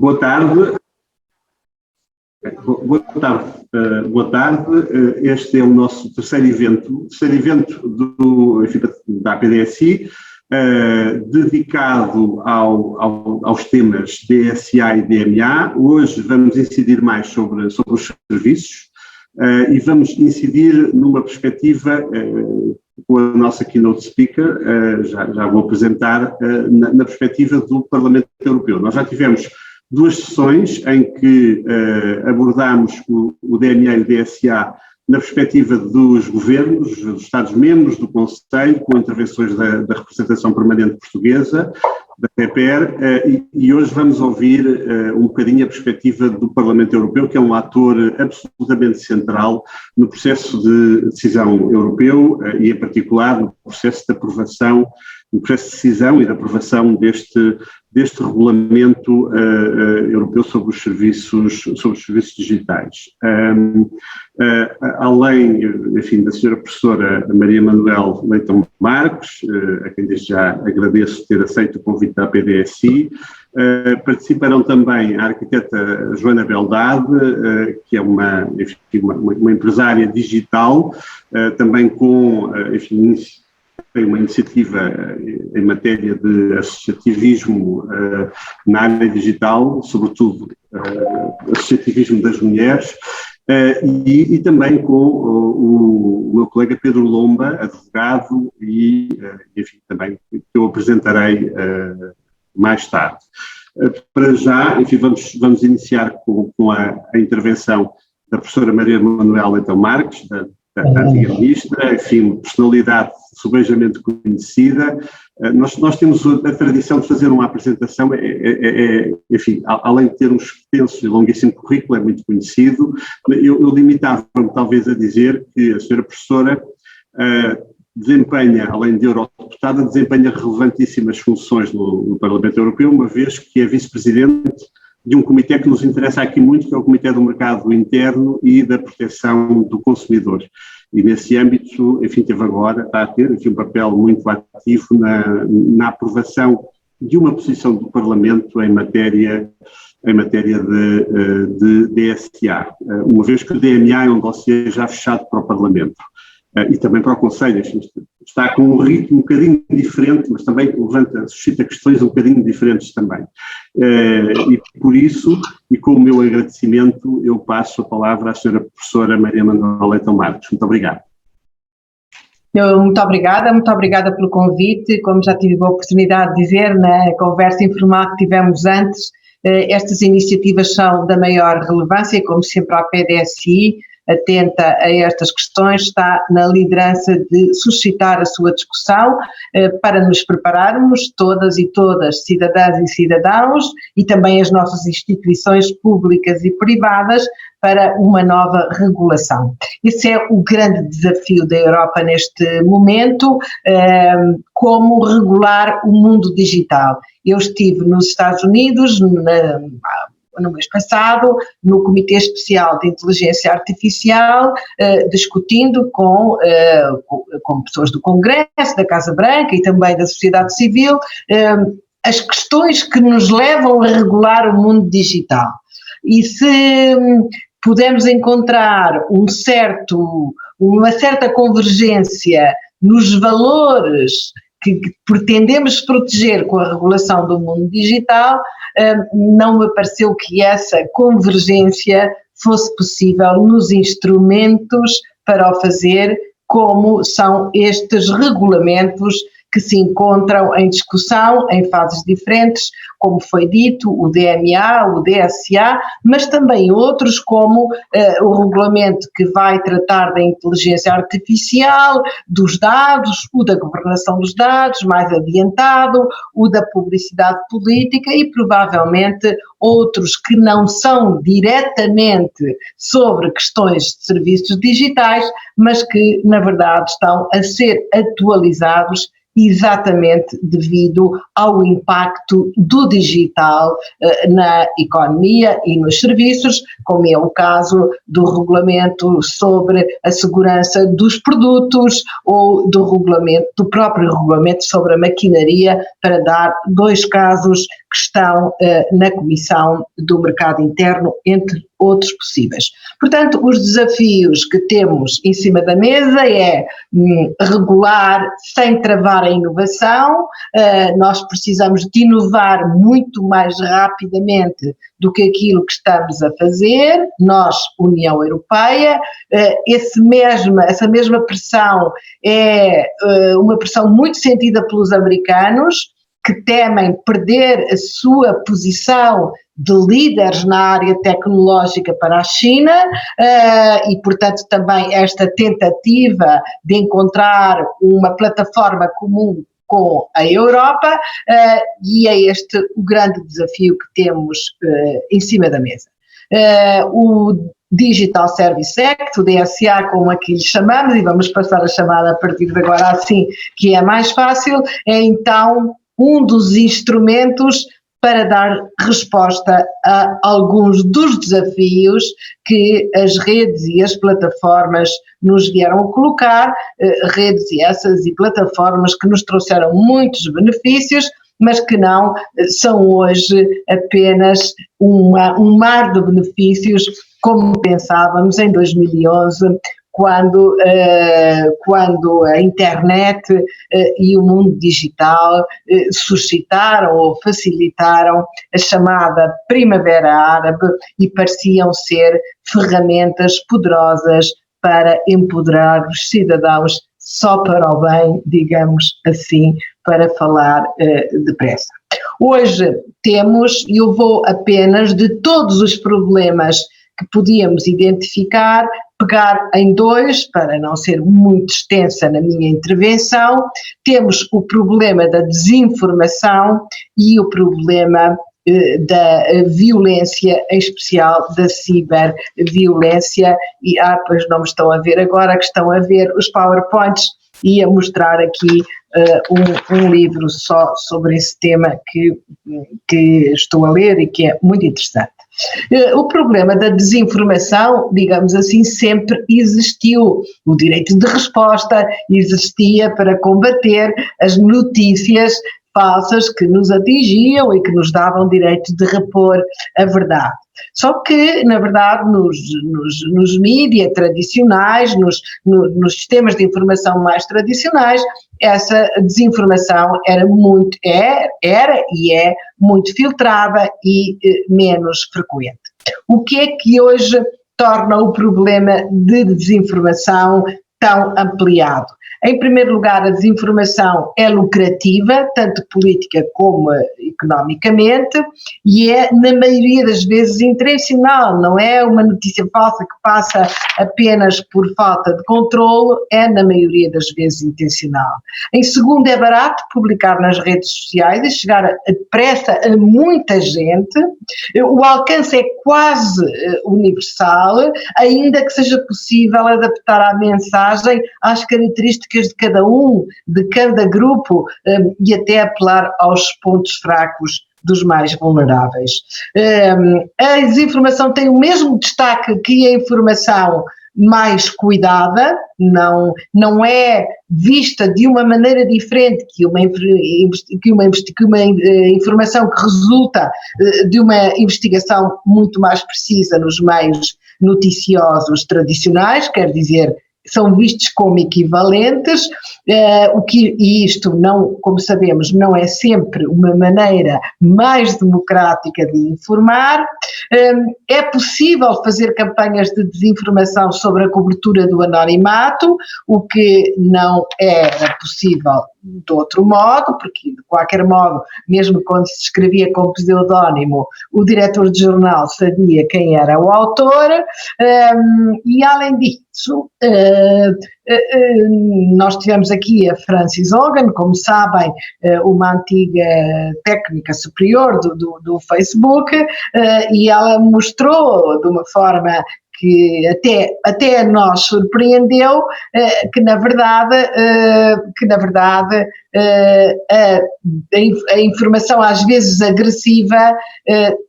Boa tarde. Boa tarde. Este é o nosso terceiro evento da APDSI, dedicado aos temas DSA e DMA. Hoje vamos incidir mais sobre os serviços e vamos incidir numa perspectiva com a nossa keynote speaker, já vou apresentar, na perspectiva do Parlamento Europeu. Nós já tivemos duas sessões em que abordámos o DMA e o DSA na perspectiva dos governos, dos Estados-membros, do Conselho, com intervenções da representação permanente portuguesa, da PEPER, e hoje vamos ouvir um bocadinho a perspectiva do Parlamento Europeu, que é um ator absolutamente central no processo de decisão europeu e, em particular, no processo de aprovação, no processo de decisão e de aprovação deste regulamento europeu sobre os serviços digitais. Além, enfim, da senhora professora Maria Manuel Leitão Marques, a quem desde já agradeço ter aceito o convite da APDSI, participarão também a arquiteta Joana Beldade, que é uma empresária digital, também com, enfim, tem uma iniciativa em matéria de associativismo na área digital, sobretudo associativismo das mulheres, e também com o meu colega Pedro Lomba, advogado, e enfim, também que eu apresentarei mais tarde. Para já, enfim, vamos iniciar com a intervenção da professora Maria Manuel Leitão Marques, da antiga ministra, enfim, personalidade subejamente conhecida. Nós temos a tradição de fazer uma apresentação, enfim, além de ter um extenso e longuíssimo currículo, é muito conhecido. Eu limitava-me talvez a dizer que a senhora professora desempenha, além de eurodeputada, desempenha relevantíssimas funções no Parlamento Europeu, uma vez que é vice-presidente de um comitê que nos interessa aqui muito, que é o Comitê do Mercado Interno e da Proteção do Consumidor. E nesse âmbito, enfim, está a ter aqui um papel muito ativo na aprovação de uma posição do Parlamento em matéria de DSA, uma vez que o DMA é um dossiê já fechado para o Parlamento. E também para o Conselho, está com um ritmo um bocadinho diferente, mas também suscita questões um bocadinho diferentes também. E por isso, e com o meu agradecimento, eu passo a palavra à senhora professora Maria Manuel Leitão Marques. Muito obrigado. Muito obrigada pelo convite. Como já tive a oportunidade de dizer na conversa informal que tivemos antes, estas iniciativas são da maior relevância, como sempre a PDSI, atenta a estas questões, está na liderança de suscitar a sua discussão para nos prepararmos, todas, cidadãs e cidadãos, e também as nossas instituições públicas e privadas, para uma nova regulação. Esse é o grande desafio da Europa neste momento, como regular o mundo digital. Eu estive nos Estados Unidos, no mês passado, no Comitê Especial de Inteligência Artificial, discutindo com pessoas do Congresso, da Casa Branca e também da sociedade civil, as questões que nos levam a regular o mundo digital. E se pudermos encontrar uma certa convergência nos valores que pretendemos proteger com a regulação do mundo digital, não me pareceu que essa convergência fosse possível nos instrumentos para o fazer, como são estes regulamentos que se encontram em discussão em fases diferentes, como foi dito, o DMA, o DSA, mas também outros como o regulamento que vai tratar da inteligência artificial, dos dados, o da governação dos dados, mais adiantado, o da publicidade política e provavelmente outros que não são diretamente sobre questões de serviços digitais, mas que na verdade estão a ser atualizados exatamente devido ao impacto do digital na economia e nos serviços, como é o caso do regulamento sobre a segurança dos produtos ou do próprio regulamento sobre a maquinaria, para dar dois casos que estão na Comissão do Mercado Interno, entre outros possíveis. Portanto, os desafios que temos em cima da mesa é regular sem travar a inovação. Nós precisamos de inovar muito mais rapidamente do que aquilo que estamos a fazer, nós, União Europeia. Essa mesma pressão é uma pressão muito sentida pelos americanos, que temem perder a sua posição de líderes na área tecnológica para a China, e, portanto, também esta tentativa de encontrar uma plataforma comum com a Europa, e é este o grande desafio que temos em cima da mesa. O Digital Service Act, o DSA, como aqui lhe chamamos, e vamos passar a chamada a partir de agora assim, que é mais fácil, é então um dos instrumentos para dar resposta a alguns dos desafios que as redes e as plataformas nos vieram a colocar, redes e essas e plataformas que nos trouxeram muitos benefícios, mas que não são hoje apenas um mar de benefícios como pensávamos em 2011, quando a internet e o mundo digital suscitaram ou facilitaram a chamada Primavera Árabe e pareciam ser ferramentas poderosas para empoderar os cidadãos só para o bem, digamos assim, para falar depressa. Hoje temos, e eu vou apenas de todos os problemas que podíamos identificar, pegar em dois, para não ser muito extensa na minha intervenção. Temos o problema da desinformação e o problema da violência, em especial da ciberviolência, e pois não me estão a ver agora, que estão a ver os PowerPoints, e a mostrar aqui um livro só sobre esse tema que estou a ler e que é muito interessante. O problema da desinformação, digamos assim, sempre existiu. O direito de resposta existia para combater as notícias falsas que nos atingiam e que nos davam direito de repor a verdade. Só que, na verdade, nos mídias tradicionais, nos sistemas de informação mais tradicionais, essa desinformação era e é muito filtrada e menos frequente. O que é que hoje torna o problema de desinformação tão ampliado? Em primeiro lugar, a desinformação é lucrativa, tanto política como economicamente, e é, na maioria das vezes, intencional, não é uma notícia falsa que passa apenas por falta de controlo, é, na maioria das vezes, intencional. Em segundo, é barato publicar nas redes sociais e chegar depressa a muita gente, o alcance é quase universal, ainda que seja possível adaptar a mensagem às características de cada grupo, e até apelar aos pontos fracos dos mais vulneráveis. A desinformação tem o mesmo destaque que a informação mais cuidada, não é vista de uma maneira diferente que uma informação que resulta de uma investigação muito mais precisa nos meios noticiosos tradicionais, quer dizer, são vistos como equivalentes, e isto, não, como sabemos, não é sempre uma maneira mais democrática de informar. É possível fazer campanhas de desinformação sobre a cobertura do anonimato, o que não era possível de outro modo, porque de qualquer modo, mesmo quando se escrevia com pseudónimo, o diretor de jornal sabia quem era o autor, e além disso, nós tivemos aqui a Frances Hogan, como sabem, uma antiga técnica superior do Facebook, e ela mostrou de uma forma que até nós surpreendeu, que na verdade a informação às vezes agressiva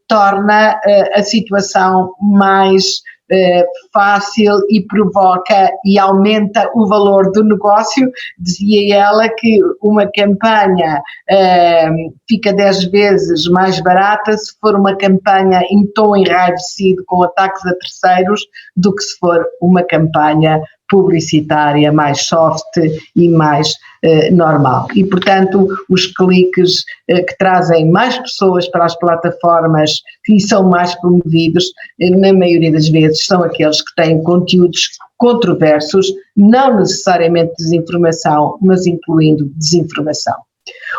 torna a situação mais fácil e provoca e aumenta o valor do negócio. Dizia ela que uma campanha fica 10 vezes mais barata se for uma campanha em tom enraivecido com ataques a terceiros do que se for uma campanha publicitária mais soft e mais normal. E, portanto, os cliques que trazem mais pessoas para as plataformas e são mais promovidos, na maioria das vezes, são aqueles que têm conteúdos controversos, não necessariamente desinformação, mas incluindo desinformação.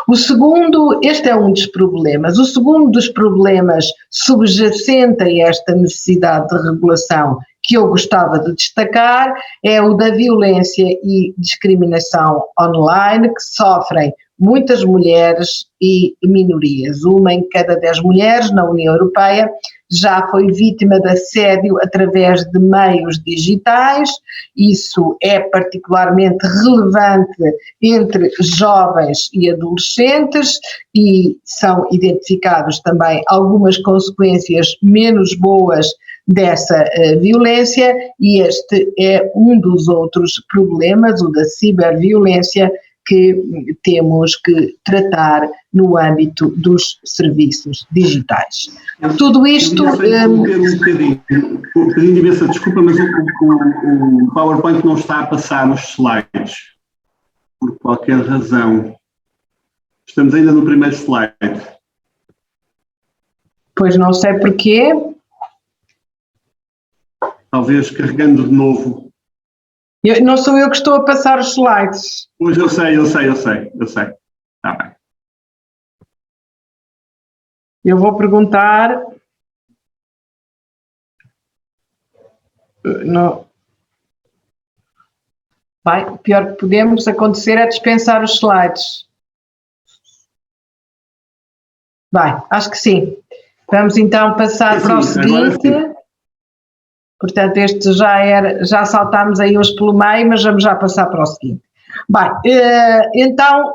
O segundo, este é um dos problemas, o segundo dos problemas subjacente a esta necessidade de regulação que eu gostava de destacar é o da violência e discriminação online que sofrem muitas mulheres e minorias. Uma em cada 10 mulheres na União Europeia já foi vítima de assédio através de meios digitais. Isso é particularmente relevante entre jovens e adolescentes e são identificados também algumas consequências menos boas dessa violência, e este é um dos outros problemas, o da ciberviolência, que temos que tratar no âmbito dos serviços digitais. Tudo isto... Um bocadinho de imensa desculpa, mas o PowerPoint não está a passar os slides, por qualquer razão. Estamos ainda no primeiro slide. Pois não sei porquê. Talvez carregando de novo. Não sou eu que estou a passar os slides. Pois eu sei. Está bem. Eu vou perguntar. Não. Bem, o pior que podemos acontecer é dispensar os slides. Bem, acho que sim. Vamos então passar para o seguinte. Portanto, este já saltámos aí uns pelo meio, mas vamos já passar para o seguinte. Bem, então,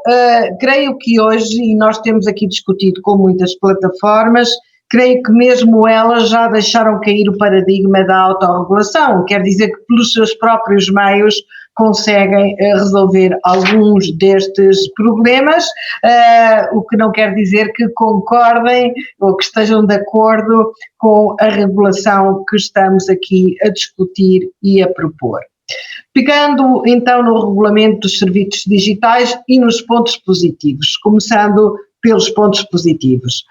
creio que hoje, e nós temos aqui discutido com muitas plataformas, creio que mesmo elas já deixaram cair o paradigma da autorregulação, quer dizer que pelos seus próprios meios conseguem resolver alguns destes problemas, o que não quer dizer que concordem ou que estejam de acordo com a regulação que estamos aqui a discutir e a propor. Pegando então no regulamento dos serviços digitais e nos pontos positivos, começando pelos pontos positivos.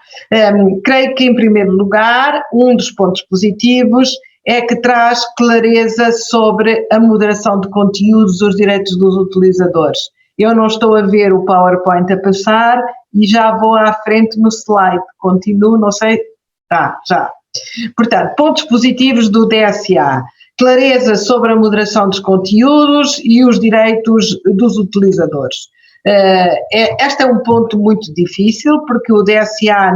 Creio que, em primeiro lugar, um dos pontos positivos é que traz clareza sobre a moderação de conteúdos, os direitos dos utilizadores. Eu não estou a ver o PowerPoint a passar e já vou à frente no slide. Continuo, não sei. Já. Portanto, pontos positivos do DSA. Clareza sobre a moderação dos conteúdos e os direitos dos utilizadores. Este é um ponto muito difícil porque o DSA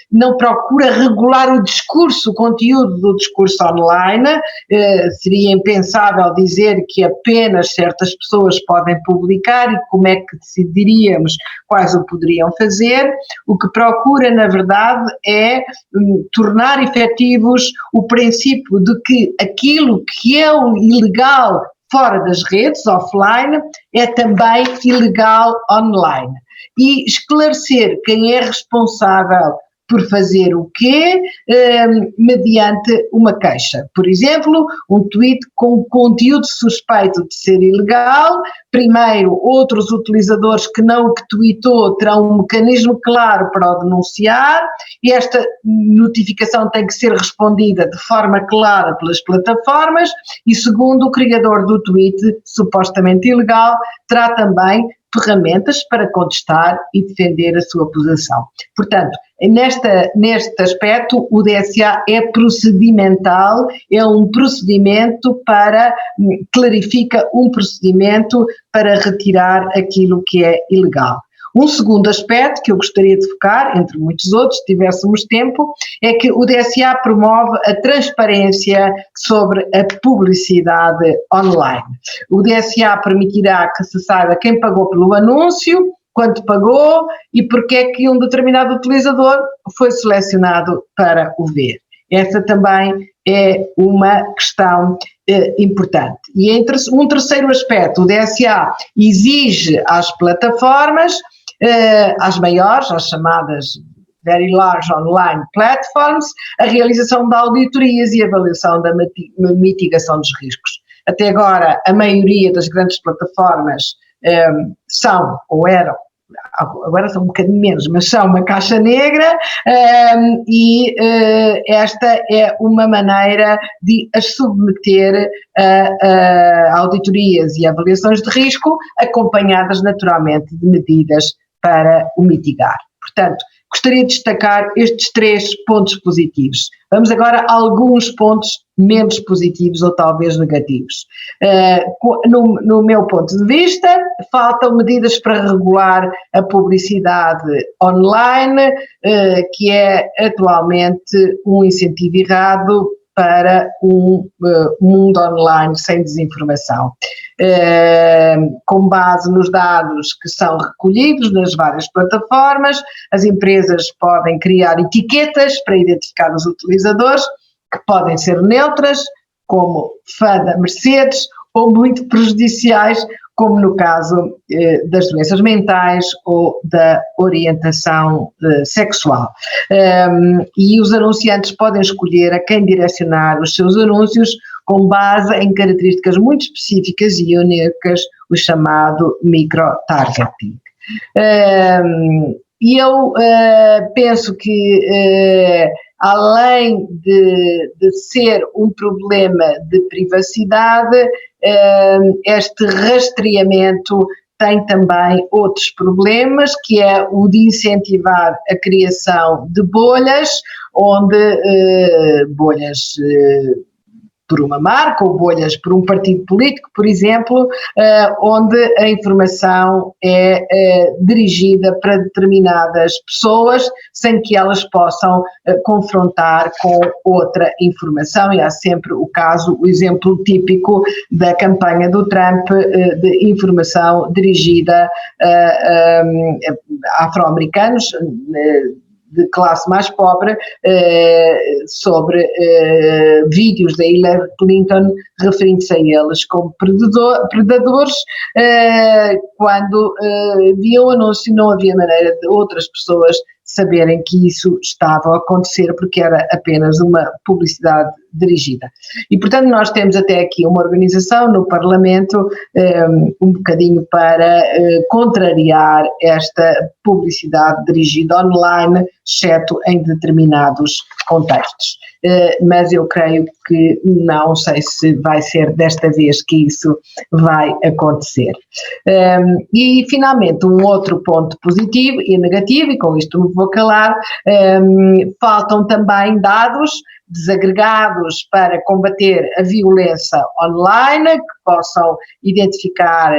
não procura regular o discurso, o conteúdo do discurso online. Seria impensável dizer que apenas certas pessoas podem publicar e como é que decidiríamos quais o poderiam fazer. O que procura, na verdade, é tornar efetivos o princípio de que aquilo que é o ilegal fora das redes, offline, é também ilegal online. E esclarecer quem é responsável por fazer o quê, mediante uma queixa. Por exemplo, um tweet com conteúdo suspeito de ser ilegal, primeiro, outros utilizadores que não o que tweetou terão um mecanismo claro para o denunciar, e esta notificação tem que ser respondida de forma clara pelas plataformas, e segundo, o criador do tweet supostamente ilegal terá também ferramentas para contestar e defender a sua posição. Portanto, neste aspecto, o DSA é procedimental, é um procedimento clarifica um procedimento para retirar aquilo que é ilegal. Um segundo aspecto que eu gostaria de focar, entre muitos outros, se tivéssemos tempo, é que o DSA promove a transparência sobre a publicidade online. O DSA permitirá que se saiba quem pagou pelo anúncio, quanto pagou e porque é que um determinado utilizador foi selecionado para o ver. Essa também é uma questão importante. E um terceiro aspecto, o DSA exige às plataformas, às maiores, às chamadas Very Large Online Platforms, a realização de auditorias e avaliação da mitigação dos riscos. Até agora, a maioria das grandes plataformas são, ou eram, agora são um bocadinho menos, mas são uma caixa negra, e esta é uma maneira de as submeter a auditorias e avaliações de risco, acompanhadas naturalmente de medidas para o mitigar. Portanto, gostaria de destacar estes 3 pontos positivos. Vamos agora a alguns pontos menos positivos ou talvez negativos. No meu ponto de vista, faltam medidas para regular a publicidade online, que é atualmente um incentivo errado para um mundo online sem desinformação. Com base nos dados que são recolhidos nas várias plataformas, as empresas podem criar etiquetas para identificar os utilizadores, que podem ser neutras, como fã da Mercedes, ou muito prejudiciais, como no caso das doenças mentais ou da orientação sexual. E os anunciantes podem escolher a quem direcionar os seus anúncios com base em características muito específicas e únicas, o chamado micro-targeting. E eu penso que, além de ser um problema de privacidade, este rastreamento tem também outros problemas, que é o de incentivar a criação de bolhas, onde bolhas por uma marca ou bolhas por um partido político, por exemplo, onde a informação é dirigida para determinadas pessoas sem que elas possam confrontar com outra informação, e há sempre o exemplo típico da campanha do Trump de informação dirigida a afro-americanos de classe mais pobre, sobre vídeos da Hillary Clinton referindo-se a eles como predadores, quando via o anúncio não havia maneira de outras pessoas saberem que isso estava a acontecer, porque era apenas uma publicidade dirigida. E, portanto, nós temos até aqui uma organização no Parlamento um bocadinho para contrariar esta publicidade dirigida online, exceto em determinados contextos. Mas eu creio que não sei se vai ser desta vez que isso vai acontecer. E, finalmente, um outro ponto positivo e negativo, e com isto me vou calar, faltam também dados desagregados para combater a violência online, que possam identificar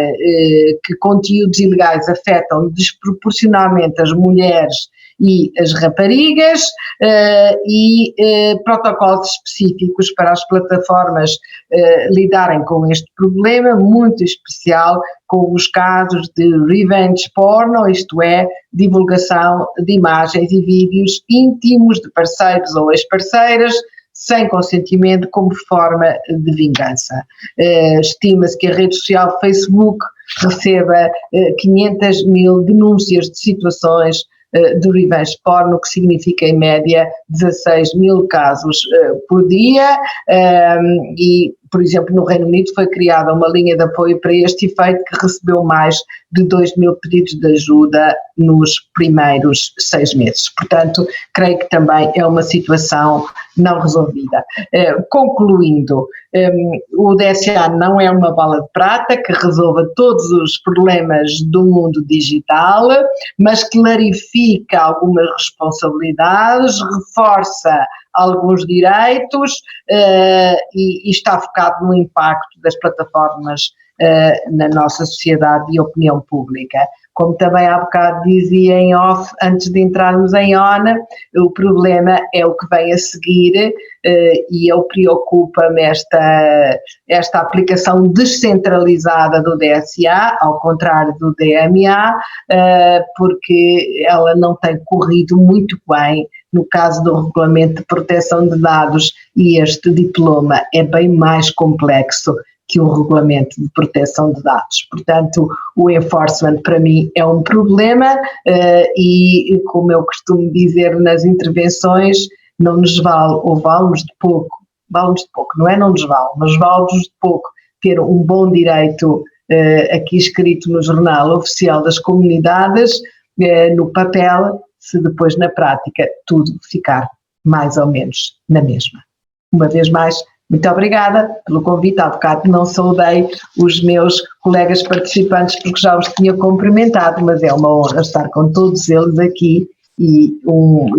que conteúdos ilegais afetam desproporcionalmente as mulheres e as raparigas, e protocolos específicos para as plataformas lidarem com este problema, muito especial com os casos de revenge porno, isto é, divulgação de imagens e vídeos íntimos de parceiros ou ex-parceiras, sem consentimento, como forma de vingança. Estima-se que a rede social Facebook receba 500 mil denúncias de situações de revenge porno, que significa em média 16 mil casos por dia, e, por exemplo, no Reino Unido foi criada uma linha de apoio para este efeito, que recebeu mais de 2 mil pedidos de ajuda nos primeiros 6 meses. Portanto, creio que também é uma situação não resolvida. Concluindo, o DSA não é uma bala de prata que resolva todos os problemas do mundo digital, mas clarifica algumas responsabilidades, reforça alguns direitos e está focado no impacto das plataformas na nossa sociedade e opinião pública. Como também há bocado dizia em off, antes de entrarmos em on, o problema é o que vem a seguir, e eu preocupa-me esta aplicação descentralizada do DSA, ao contrário do DMA, porque ela não tem corrido muito bem no caso do Regulamento de Proteção de Dados, e este diploma é bem mais complexo que o Regulamento de Proteção de Dados. Portanto, o enforcement para mim é um problema e, como eu costumo dizer nas intervenções, não nos vale, ou vale-nos de pouco, não é não nos vale, mas vale-nos de pouco ter um bom direito aqui escrito no Jornal Oficial das Comunidades, no papel, se depois na prática tudo ficar mais ou menos na mesma. Uma vez mais, muito obrigada pelo convite. Há bocado não saudei os meus colegas participantes porque já os tinha cumprimentado, mas é uma honra estar com todos eles aqui e uma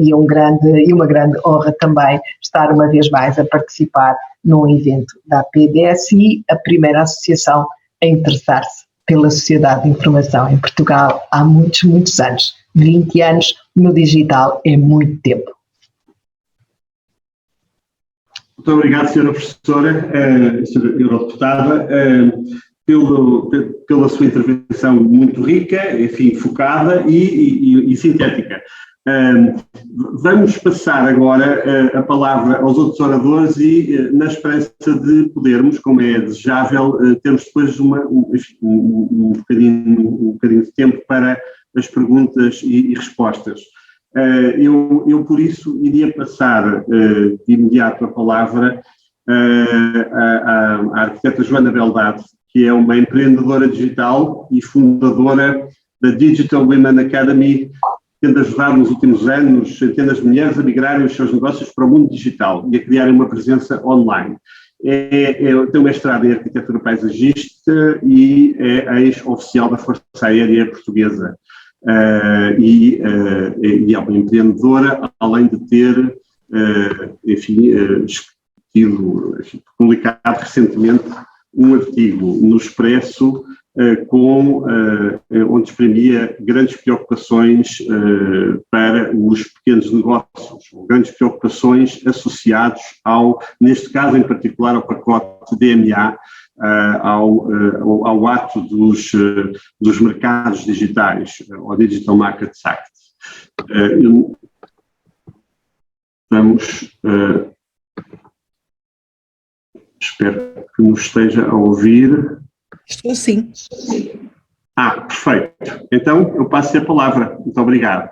grande honra também estar uma vez mais a participar num evento da PDSI, a primeira associação a interessar-se pela sociedade de informação em Portugal há muitos, muitos anos. 20 anos no digital é muito tempo. Muito obrigado, Sra. Professora, Sra. Eurodeputada, pela sua intervenção muito rica, enfim, focada e sintética. Vamos passar agora a palavra aos outros oradores e, na esperança de podermos, como é desejável, termos depois um bocadinho de tempo para as perguntas e respostas. Eu, por isso, iria passar de imediato a palavra à arquiteta Joana Beldade, que é uma empreendedora digital e fundadora da Digital Women Academy, tendo ajudado nos últimos anos centenas de mulheres a migrarem os seus negócios para o mundo digital e a criarem uma presença online. Tem um mestrado em arquitetura paisagista e é ex-oficial da Força Aérea Portuguesa. E é uma empreendedora, além de ter, publicado recentemente um artigo no Expresso onde exprimia grandes preocupações para os pequenos negócios, grandes preocupações associados neste caso em particular, ao pacote DMA, ao ato dos mercados digitais, ao Digital Markets Act. Espero que nos esteja a ouvir. Estou sim. Perfeito. Então, eu passo a palavra. Muito obrigado.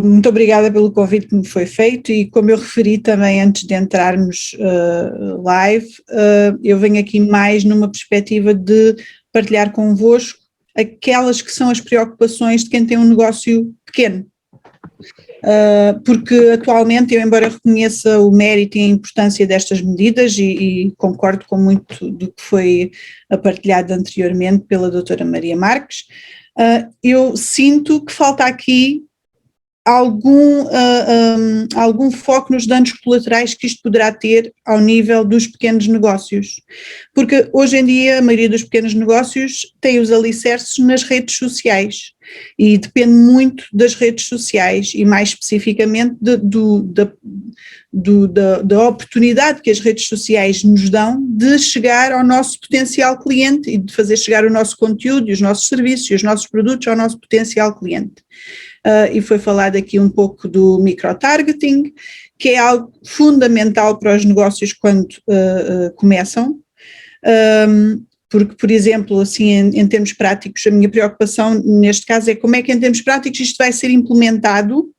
Muito obrigada pelo convite que me foi feito e, como eu referi também antes de entrarmos live, eu venho aqui mais numa perspectiva de partilhar convosco aquelas que são as preocupações de quem tem um negócio pequeno. Porque atualmente, embora reconheça o mérito e a importância destas medidas e concordo com muito do que foi partilhado anteriormente pela doutora Maria Marques, eu sinto que falta aqui algum foco nos danos colaterais que isto poderá ter ao nível dos pequenos negócios, porque hoje em dia a maioria dos pequenos negócios tem os alicerces nas redes sociais e depende muito das redes sociais e mais especificamente da oportunidade que as redes sociais nos dão de chegar ao nosso potencial cliente e de fazer chegar o nosso conteúdo e os nossos serviços e os nossos produtos ao nosso potencial cliente. E foi falado aqui um pouco do microtargeting, que é algo fundamental para os negócios quando começam, porque, por exemplo, assim, em termos práticos, a minha preocupação neste caso é como é que em termos práticos isto vai ser implementado,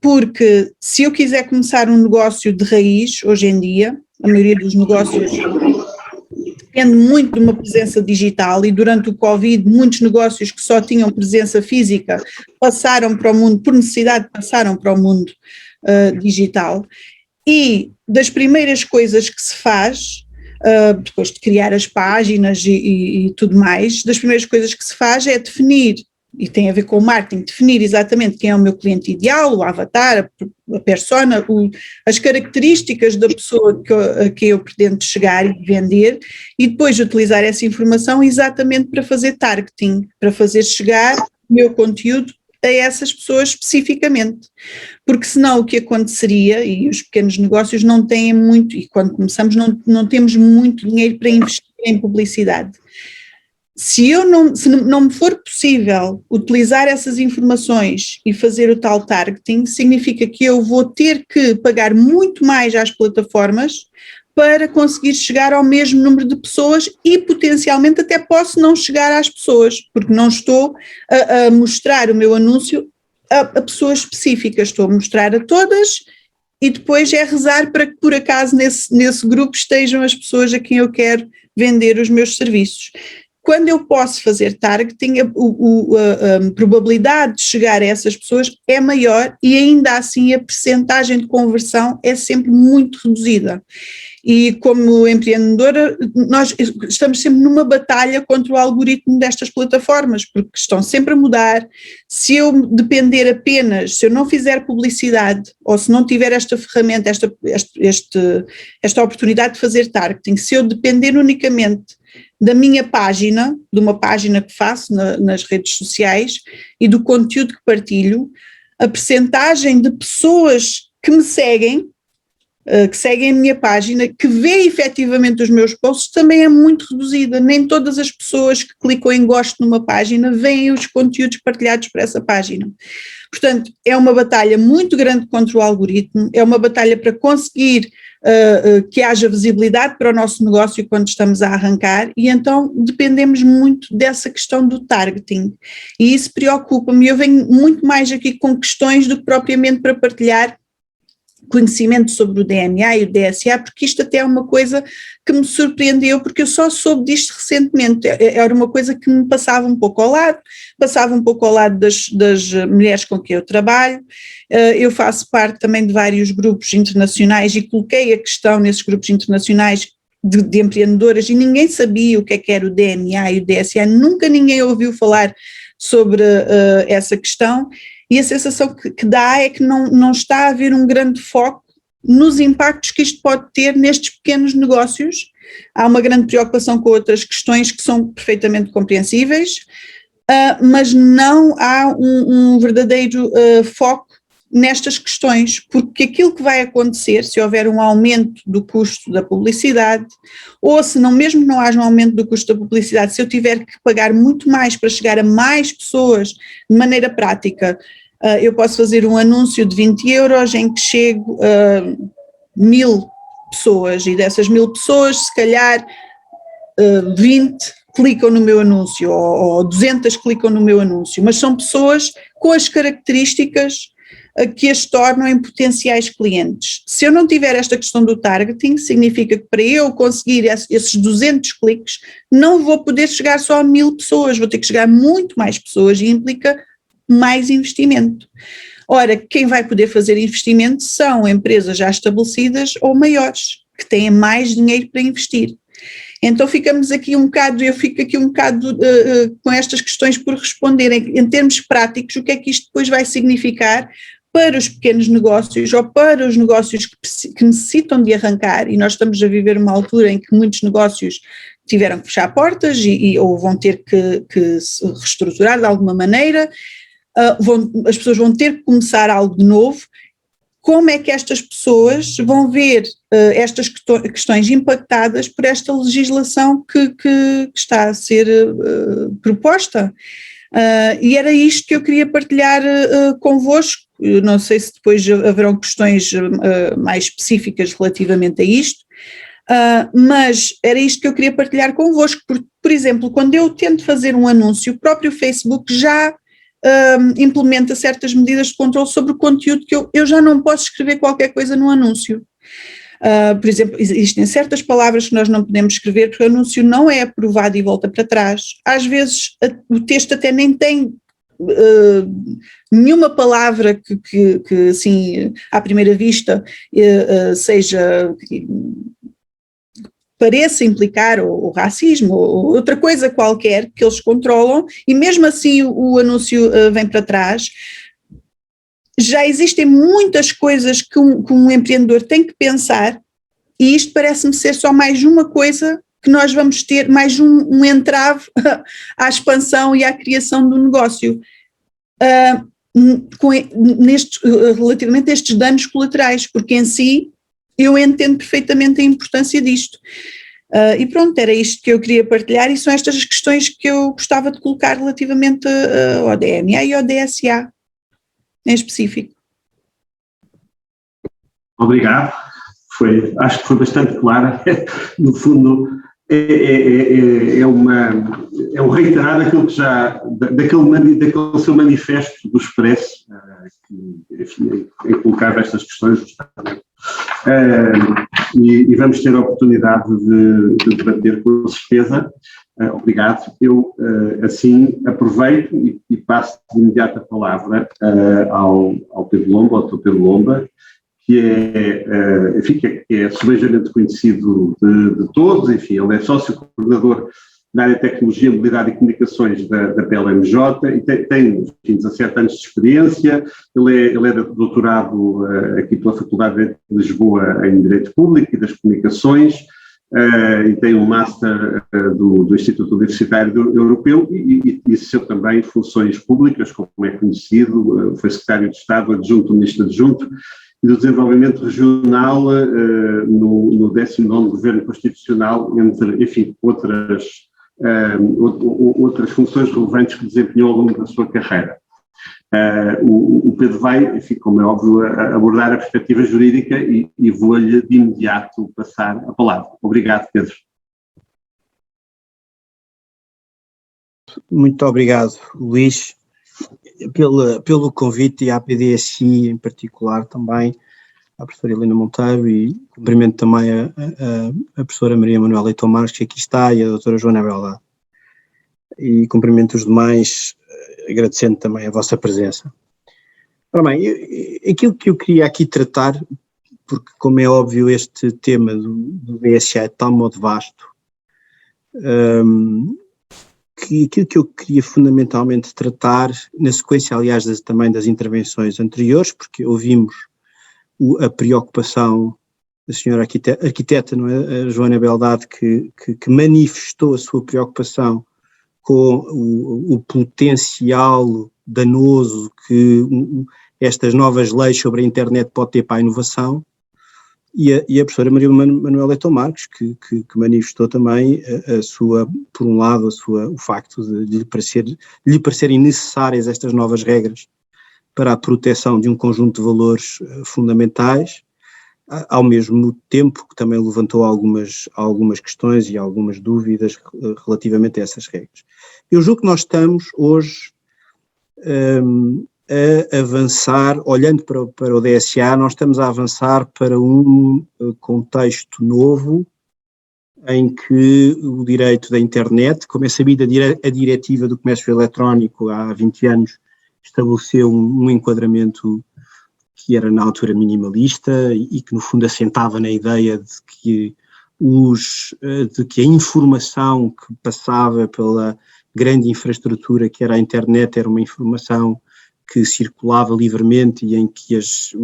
porque se eu quiser começar um negócio de raiz, hoje em dia, a maioria dos negócios depende muito de uma presença digital e durante o Covid muitos negócios que só tinham presença física passaram para o mundo, por necessidade passaram para o mundo digital, e das primeiras coisas que se faz, depois de criar as páginas e tudo mais, das primeiras coisas que se faz é definir, e tem a ver com o marketing, definir exatamente quem é o meu cliente ideal, o avatar, a persona, as características da pessoa a que eu pretendo chegar e vender, e depois utilizar essa informação exatamente para fazer targeting, para fazer chegar o meu conteúdo a essas pessoas especificamente, porque senão o que aconteceria, e os pequenos negócios não têm muito, e quando começamos não temos muito dinheiro para investir em publicidade. Se não me for possível utilizar essas informações e fazer o tal targeting, significa que eu vou ter que pagar muito mais às plataformas para conseguir chegar ao mesmo número de pessoas e potencialmente até posso não chegar às pessoas, porque não estou a mostrar o meu anúncio a pessoas específicas, estou a mostrar a todas e depois é rezar para que por acaso nesse grupo estejam as pessoas a quem eu quero vender os meus serviços. Quando eu posso fazer targeting, a probabilidade de chegar a essas pessoas é maior e ainda assim a percentagem de conversão é sempre muito reduzida. E como empreendedora, nós estamos sempre numa batalha contra o algoritmo destas plataformas, porque estão sempre a mudar. Se eu depender apenas, se eu não fizer publicidade, ou se não tiver esta ferramenta, esta oportunidade de fazer targeting, se eu depender unicamente da minha página, de uma página que faço nas redes sociais e do conteúdo que partilho, a percentagem de pessoas que me seguem, que seguem a minha página, que vê efetivamente os meus posts, também é muito reduzida. Nem todas as pessoas que clicam em gosto numa página veem os conteúdos partilhados por essa página. Portanto, é uma batalha muito grande contra o algoritmo, é uma batalha para conseguir que haja visibilidade para o nosso negócio quando estamos a arrancar e então dependemos muito dessa questão do targeting. E isso preocupa-me. Eu venho muito mais aqui com questões do que propriamente para partilhar conhecimento sobre o DMA e o DSA, porque isto até é uma coisa que me surpreendeu, porque eu só soube disto recentemente, era uma coisa que me passava um pouco ao lado das mulheres com quem eu trabalho, eu faço parte também de vários grupos internacionais e coloquei a questão nesses grupos internacionais de empreendedoras e ninguém sabia o que era o DMA e o DSA, nunca ninguém ouviu falar sobre essa questão. E a sensação que dá é que não está a haver um grande foco nos impactos que isto pode ter nestes pequenos negócios. Há uma grande preocupação com outras questões que são perfeitamente compreensíveis, mas não há um verdadeiro foco nestas questões, porque aquilo que vai acontecer, se houver um aumento do custo da publicidade, ou se não, mesmo que não haja um aumento do custo da publicidade, se eu tiver que pagar muito mais para chegar a mais pessoas de maneira prática, eu posso fazer um anúncio de 20 euros em que chego a 1000 pessoas e dessas 1000 pessoas, se calhar 20 clicam no meu anúncio ou 200 clicam no meu anúncio, mas são pessoas com as características que as tornam em potenciais clientes. Se eu não tiver esta questão do targeting, significa que para eu conseguir esses 200 cliques, não vou poder chegar só a 1000 pessoas, vou ter que chegar a muito mais pessoas e implica mais investimento. Ora, quem vai poder fazer investimento são empresas já estabelecidas ou maiores, que têm mais dinheiro para investir. Então ficamos aqui um bocado, eu fico aqui um bocado com estas questões por responder, em termos práticos, o que é que isto depois vai significar para os pequenos negócios ou para os negócios que necessitam de arrancar, e nós estamos a viver uma altura em que muitos negócios tiveram que fechar portas ou vão ter que se reestruturar de alguma maneira, as pessoas vão ter que começar algo de novo. Como é que estas pessoas vão ver estas questões impactadas por esta legislação que está a ser proposta? E era isto que eu queria partilhar convosco. Eu não sei se depois haverão questões mais específicas relativamente a isto, mas era isto que eu queria partilhar convosco. Por exemplo, quando eu tento fazer um anúncio, o próprio Facebook já implementa certas medidas de controle sobre o conteúdo que eu já não posso escrever qualquer coisa no anúncio. Por exemplo, existem certas palavras que nós não podemos escrever porque o anúncio não é aprovado e volta para trás. Às vezes o texto até nem tem nenhuma palavra que assim, à primeira vista, seja... pareça implicar o racismo ou outra coisa qualquer que eles controlam, e mesmo assim o anúncio vem para trás. Já existem muitas coisas que um empreendedor tem que pensar, e isto parece-me ser só mais uma coisa que nós vamos ter, mais um entrave à expansão e à criação do negócio, relativamente a estes danos colaterais, porque em si eu entendo perfeitamente a importância disto. E pronto, era isto que eu queria partilhar e são estas as questões que eu gostava de colocar relativamente ao DNA e ao DSA, em específico. Obrigado. Acho que foi bastante clara. No fundo, é um reiterar aquilo que daquele seu manifesto do Expresso, que, enfim, em colocava estas questões justamente. E vamos ter a oportunidade de debater com certeza. Obrigado. Eu, assim, aproveito e passo de imediato a palavra ao Pedro Lomba, ao Dr. Pedro Lomba, que é subejamente conhecido de todos, enfim, ele é sócio-coordenador na área de Tecnologia, Mobilidade e Comunicações da PLMJ e tem 17 anos de experiência. Ele é doutorado aqui pela Faculdade de Lisboa em Direito Público e das Comunicações e tem um Master do Instituto Universitário Europeu e exerceu também funções públicas, como é conhecido, foi secretário de Estado adjunto, ministro adjunto, e do Desenvolvimento Regional no 19º Governo Constitucional, entre, enfim, outras funções relevantes que desempenhou ao longo da sua carreira. O Pedro vai, enfim, como é óbvio, abordar a perspectiva jurídica e vou-lhe de imediato passar a palavra. Obrigado, Pedro. Muito obrigado, Luís, pelo convite e à PDSI em particular também, à professora Helena Monteiro e cumprimento também a professora Maria Manuela Leitão Marques, que aqui está, e a doutora Joana Beldade. E cumprimento os demais, agradecendo também a vossa presença. Ora bem, aquilo que eu queria aqui tratar, porque como é óbvio este tema do DSA é de tal modo vasto, que aquilo que eu queria fundamentalmente tratar, na sequência, aliás, também das intervenções anteriores, porque ouvimos a preocupação da senhora arquiteta, não é? A Joana Beldade, que manifestou a sua preocupação com o potencial danoso que estas novas leis sobre a internet podem ter para a inovação, e a professora Maria Manuela Leitão Marques, que manifestou também a sua, por um lado, o facto de lhe parecerem necessárias estas novas regras para a proteção de um conjunto de valores fundamentais, ao mesmo tempo que também levantou algumas questões e algumas dúvidas relativamente a essas regras. Eu julgo que nós estamos hoje a avançar, olhando para o DSA, nós estamos a avançar para um contexto novo em que o direito da internet, como é sabido, a diretiva do comércio eletrónico há 20 anos estabeleceu um enquadramento que era na altura minimalista e que no fundo assentava na ideia de que a informação que passava pela grande infraestrutura que era a internet era uma informação que circulava livremente e em que os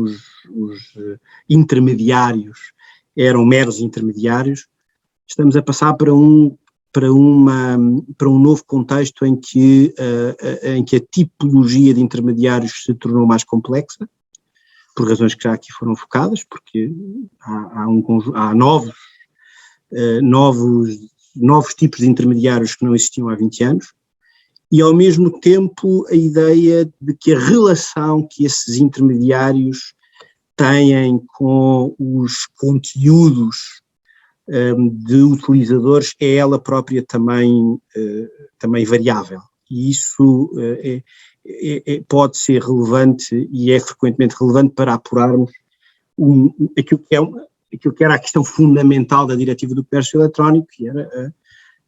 intermediários eram meros intermediários. Estamos a passar para um novo contexto em que a tipologia de intermediários se tornou mais complexa, por razões que já aqui foram focadas, porque há novos tipos de intermediários que não existiam há 20 anos, e ao mesmo tempo a ideia de que a relação que esses intermediários têm com os conteúdos de utilizadores é ela própria também variável, e isso pode ser relevante e é frequentemente relevante para apurarmos aquilo que era a questão fundamental da diretiva do comércio eletrónico, que era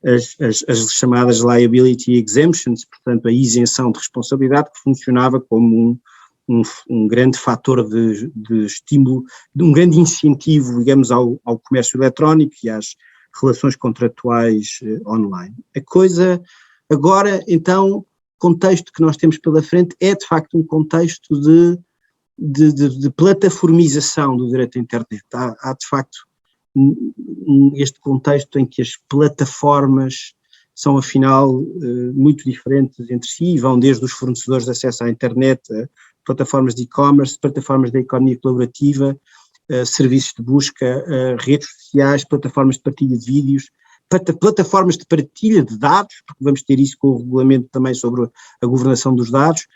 as chamadas liability exemptions, portanto a isenção de responsabilidade, que funcionava como um grande fator de estímulo, de um grande incentivo, digamos, ao comércio eletrónico e às relações contratuais online. A coisa agora, então, o contexto que nós temos pela frente é de facto um contexto de plataformização do direito à internet. Há de facto este contexto em que as plataformas são afinal muito diferentes entre si e vão desde os fornecedores de acesso à internet, a plataformas de e-commerce, plataformas da economia colaborativa, serviços de busca, redes sociais, plataformas de partilha de vídeos, plataformas de partilha de dados, porque vamos ter isso com o regulamento também sobre a governação dos dados,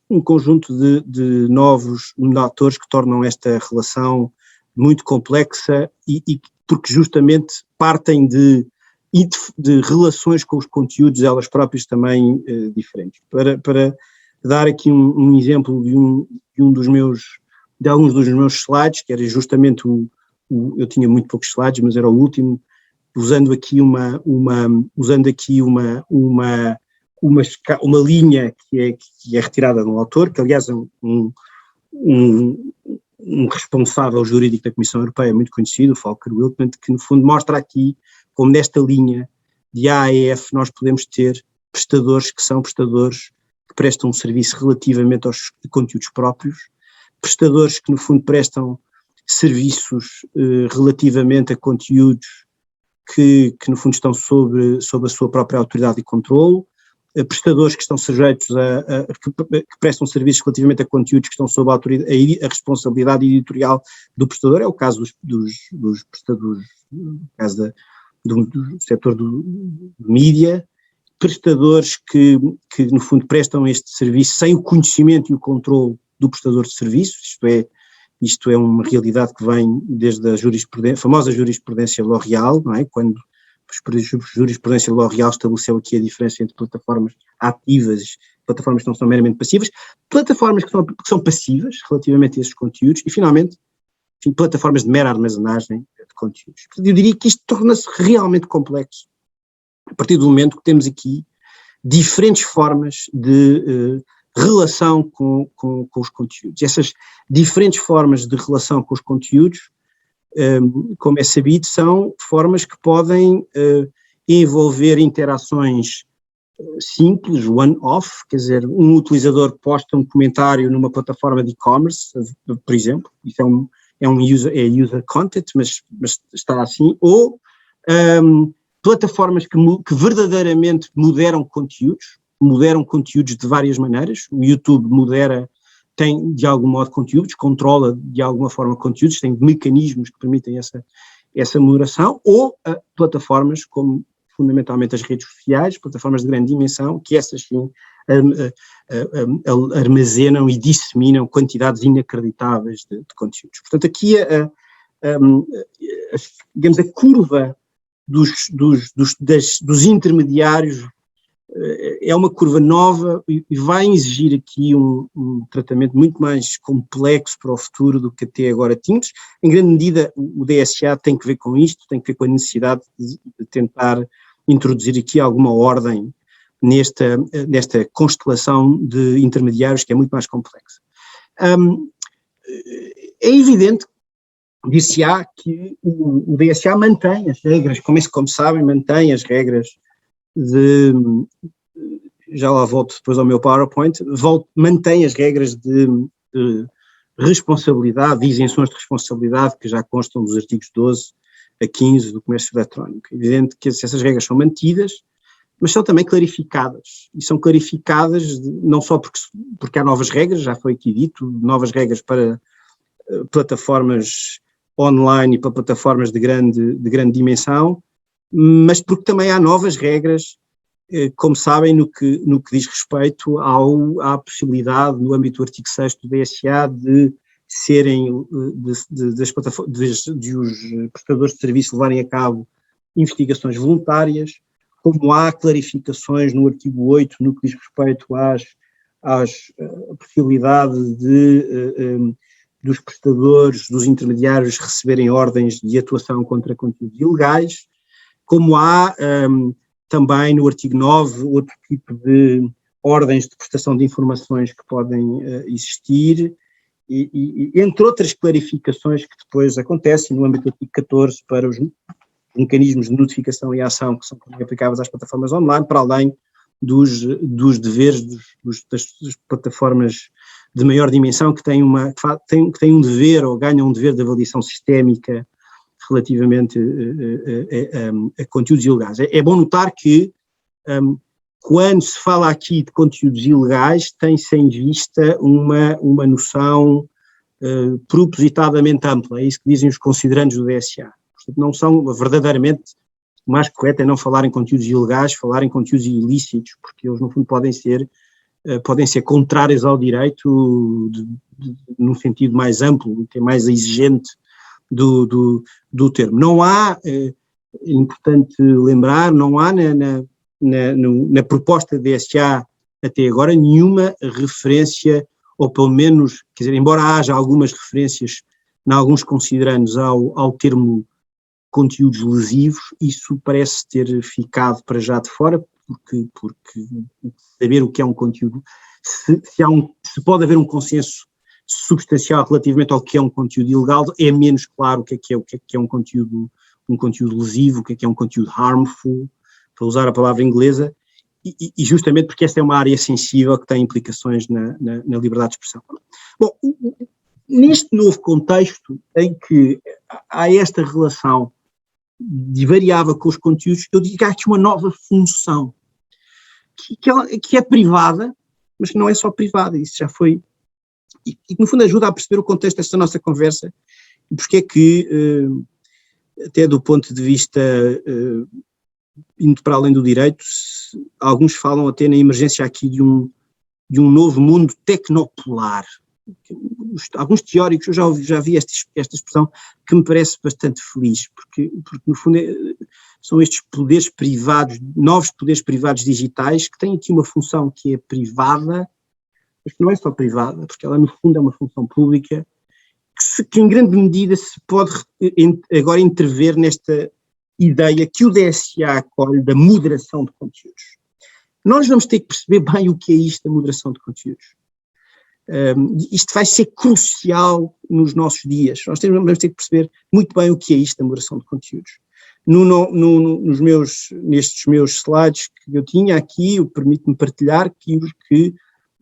um conjunto de novos atores que tornam esta relação muito complexa e porque justamente partem de relações com os conteúdos, elas próprias também diferentes. Para dar aqui um exemplo de alguns dos meus slides, que era justamente eu tinha muito poucos slides, mas era o último, usando aqui uma linha que é retirada de um autor, que aliás é um responsável jurídico da Comissão Europeia muito conhecido, o Volker Wildman, que no fundo mostra aqui como nesta linha de A a F nós podemos ter prestadores que são prestadores que prestam um serviço relativamente aos conteúdos próprios, prestadores que no fundo prestam serviços relativamente a conteúdos que no fundo estão sob a sua própria autoridade e controle, prestadores que estão sujeitos que prestam serviços relativamente a conteúdos que estão sob a responsabilidade editorial do prestador, é o caso dos prestadores, no caso do setor do mídia, prestadores que no fundo prestam este serviço sem o conhecimento e o controle do prestador de serviços, isto é uma realidade que vem desde a famosa jurisprudência L'Oréal, não é? Quando a jurisprudência L'Oréal estabeleceu aqui a diferença entre plataformas ativas, plataformas que não são meramente passivas, plataformas que são passivas relativamente a esses conteúdos e, finalmente, plataformas de mera armazenagem de conteúdos. Eu diria que isto torna-se realmente complexo a partir do momento que temos aqui diferentes formas de relação com os conteúdos. Essas diferentes formas de relação com os conteúdos, como é sabido, são formas que podem envolver interações simples, one-off, quer dizer, um utilizador posta um comentário numa plataforma de e-commerce, por exemplo, isso é user content, mas está assim, ou plataformas que verdadeiramente moderam conteúdos de várias maneiras. O YouTube tem de algum modo conteúdos, controla de alguma forma conteúdos, tem mecanismos que permitem essa moderação, ou plataformas como fundamentalmente as redes sociais, plataformas de grande dimensão, que essas sim armazenam e disseminam quantidades inacreditáveis de conteúdos. Portanto, aqui digamos, a curva dos intermediários é uma curva nova e vai exigir aqui um tratamento muito mais complexo para o futuro do que até agora tínhamos. Em grande medida, o DSA tem que ver com isto, tem que ver com a necessidade de tentar introduzir aqui alguma ordem nesta constelação de intermediários que é muito mais complexa. É evidente, dir-se-á que o DSA mantém as regras, como sabem, mantém as regras já lá volto depois ao meu PowerPoint, mantém as regras de responsabilidade, de isenções de responsabilidade que já constam dos artigos 12 a 15 do comércio eletrónico. É evidente que essas regras são mantidas, mas são também clarificadas, e são clarificadas não só porque há novas regras, já foi aqui dito, novas regras para plataformas online e para plataformas de grande dimensão, mas porque também há novas regras, como sabem, no que diz respeito à possibilidade, no âmbito do artigo 6º do DSA, de os prestadores de serviço levarem a cabo investigações voluntárias, como há clarificações no artigo 8 no que diz respeito à possibilidade dos prestadores, dos intermediários receberem ordens de atuação contra conteúdos ilegais, como há também no artigo 9 outro tipo de ordens de prestação de informações que podem existir, e entre outras clarificações que depois acontecem no âmbito do artigo 14 para os mecanismos de notificação e ação que são também aplicáveis às plataformas online, para além dos deveres das plataformas de maior dimensão que têm um dever ou ganham um dever de avaliação sistémica relativamente a conteúdos ilegais. É bom notar que quando se fala aqui de conteúdos ilegais tem-se em vista uma noção propositadamente ampla, é isso que dizem os considerandos do DSA. Portanto, não são verdadeiramente, o mais correto é não falar em conteúdos ilegais, falar em conteúdos ilícitos, porque eles no fundo podem ser contrários ao direito num sentido mais amplo, que é mais exigente do termo. Não há, é importante lembrar, não há na proposta da DSA até agora nenhuma referência, ou pelo menos, quer dizer, embora haja algumas referências em alguns considerandos ao termo conteúdos lesivos, isso parece ter ficado para já de fora, porque saber o que é um conteúdo, se pode haver um consenso substancial relativamente ao que é um conteúdo ilegal, é menos claro o que é um conteúdo lesivo, o que é um conteúdo harmful, para usar a palavra inglesa, e justamente porque esta é uma área sensível que tem implicações na liberdade de expressão. Bom, neste novo contexto em que há esta relação variável com os conteúdos, eu digo que há aqui uma nova função, que é privada, mas que não é só privada, isso já foi, e que no fundo ajuda a perceber o contexto desta nossa conversa, e porque é que, até do ponto de vista, indo para além do direito, alguns falam até na emergência aqui de um novo mundo tecnopolar. Alguns teóricos, eu já vi esta expressão que me parece bastante feliz, porque no fundo são estes poderes privados, novos poderes privados digitais, que têm aqui uma função que é privada, mas que não é só privada, porque ela no fundo é uma função pública, que em grande medida se pode agora interver nesta ideia que o DSA acolhe da moderação de conteúdos. Nós vamos ter que perceber bem o que é isto da moderação de conteúdos. Isto vai ser crucial nos nossos dias. Nós vamos ter que perceber muito bem o que é isto da moderação de conteúdos. Nestes meus slides que eu tinha aqui, eu permito-me partilhar que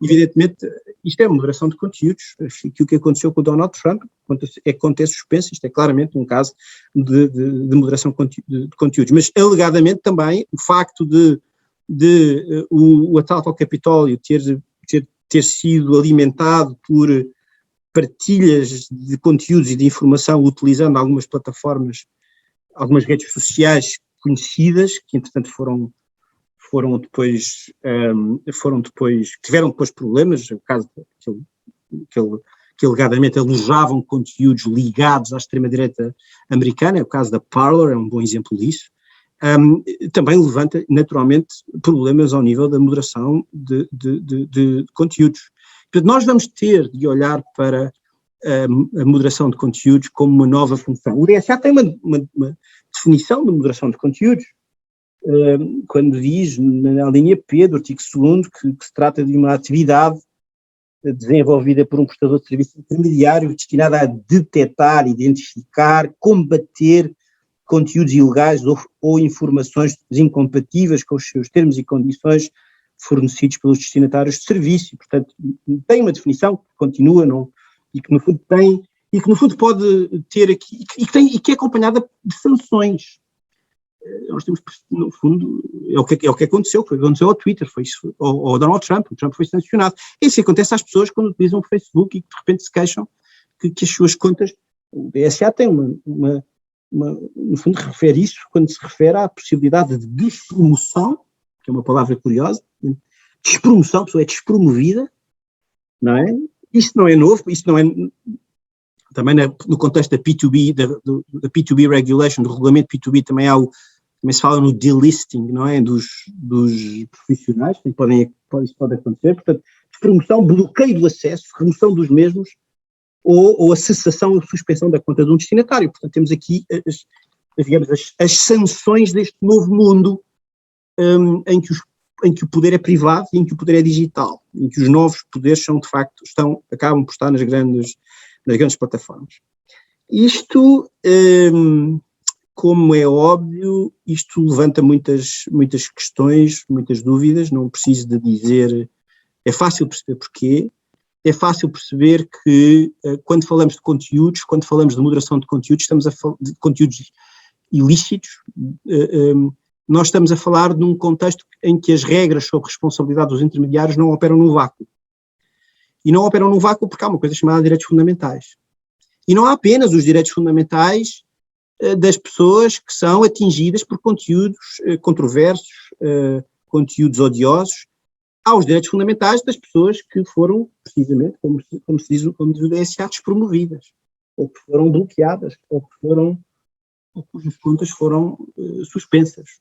evidentemente, isto é moderação de conteúdos. O que aconteceu com o Donald Trump acontece suspenso, isto é claramente um caso de moderação de conteúdos. Mas, alegadamente, também o facto de o ataque ao Capitólio ter sido alimentado por partilhas de conteúdos e de informação utilizando algumas plataformas, algumas redes sociais conhecidas, que entretanto tiveram depois problemas, o caso que alegadamente alojavam conteúdos ligados à extrema-direita americana, é o caso da Parler, é um bom exemplo disso. Também levanta naturalmente problemas ao nível da moderação de conteúdos. Portanto, nós vamos ter de olhar para a moderação de conteúdos como uma nova função. O DSA tem uma definição de moderação de conteúdos, quando diz na linha P do artigo 2º que se trata de uma atividade desenvolvida por um prestador de serviço intermediário destinada a detectar, identificar, combater conteúdos ilegais ou informações incompatíveis com os seus termos e condições fornecidos pelos destinatários de serviço. Portanto, tem uma definição que continua e que no fundo pode ter aqui e que é acompanhada de sanções. Nós temos, no fundo, é o que aconteceu ao Twitter, foi isso, ao Donald Trump. O Trump foi sancionado. Isso acontece às pessoas quando utilizam o Facebook e que de repente se queixam que as suas contas, o DSA tem no fundo refere isso quando se refere à possibilidade de despromoção, que é uma palavra curiosa, despromoção, a pessoa é despromovida, não é? Isto não é novo, isto não é, também no contexto da P2B, da P2B Regulation, do regulamento P2B, também se fala no delisting, não é, dos profissionais, isso pode acontecer, portanto, despromoção, bloqueio do acesso, remoção dos mesmos, ou a cessação ou suspensão da conta de um destinatário. Portanto, temos aqui, as sanções deste novo mundo em que o poder é privado e em que o poder é digital, em que os novos poderes são, de facto, acabam por estar nas grandes plataformas. Isto, como é óbvio, isto levanta muitas questões, muitas dúvidas, não preciso de dizer, é fácil perceber porquê. É fácil perceber que quando falamos de conteúdos, quando falamos de moderação de conteúdos, estamos a falar de conteúdos ilícitos, nós estamos a falar de um contexto em que as regras sobre responsabilidade dos intermediários não operam no vácuo. e não operam num vácuo porque há uma coisa chamada direitos fundamentais. E não há apenas os direitos fundamentais das pessoas que são atingidas por conteúdos controversos, conteúdos odiosos. Há os direitos fundamentais das pessoas que foram, precisamente, como diz o DSA, despromovidas, ou que foram bloqueadas, ou cujas contas foram suspensas.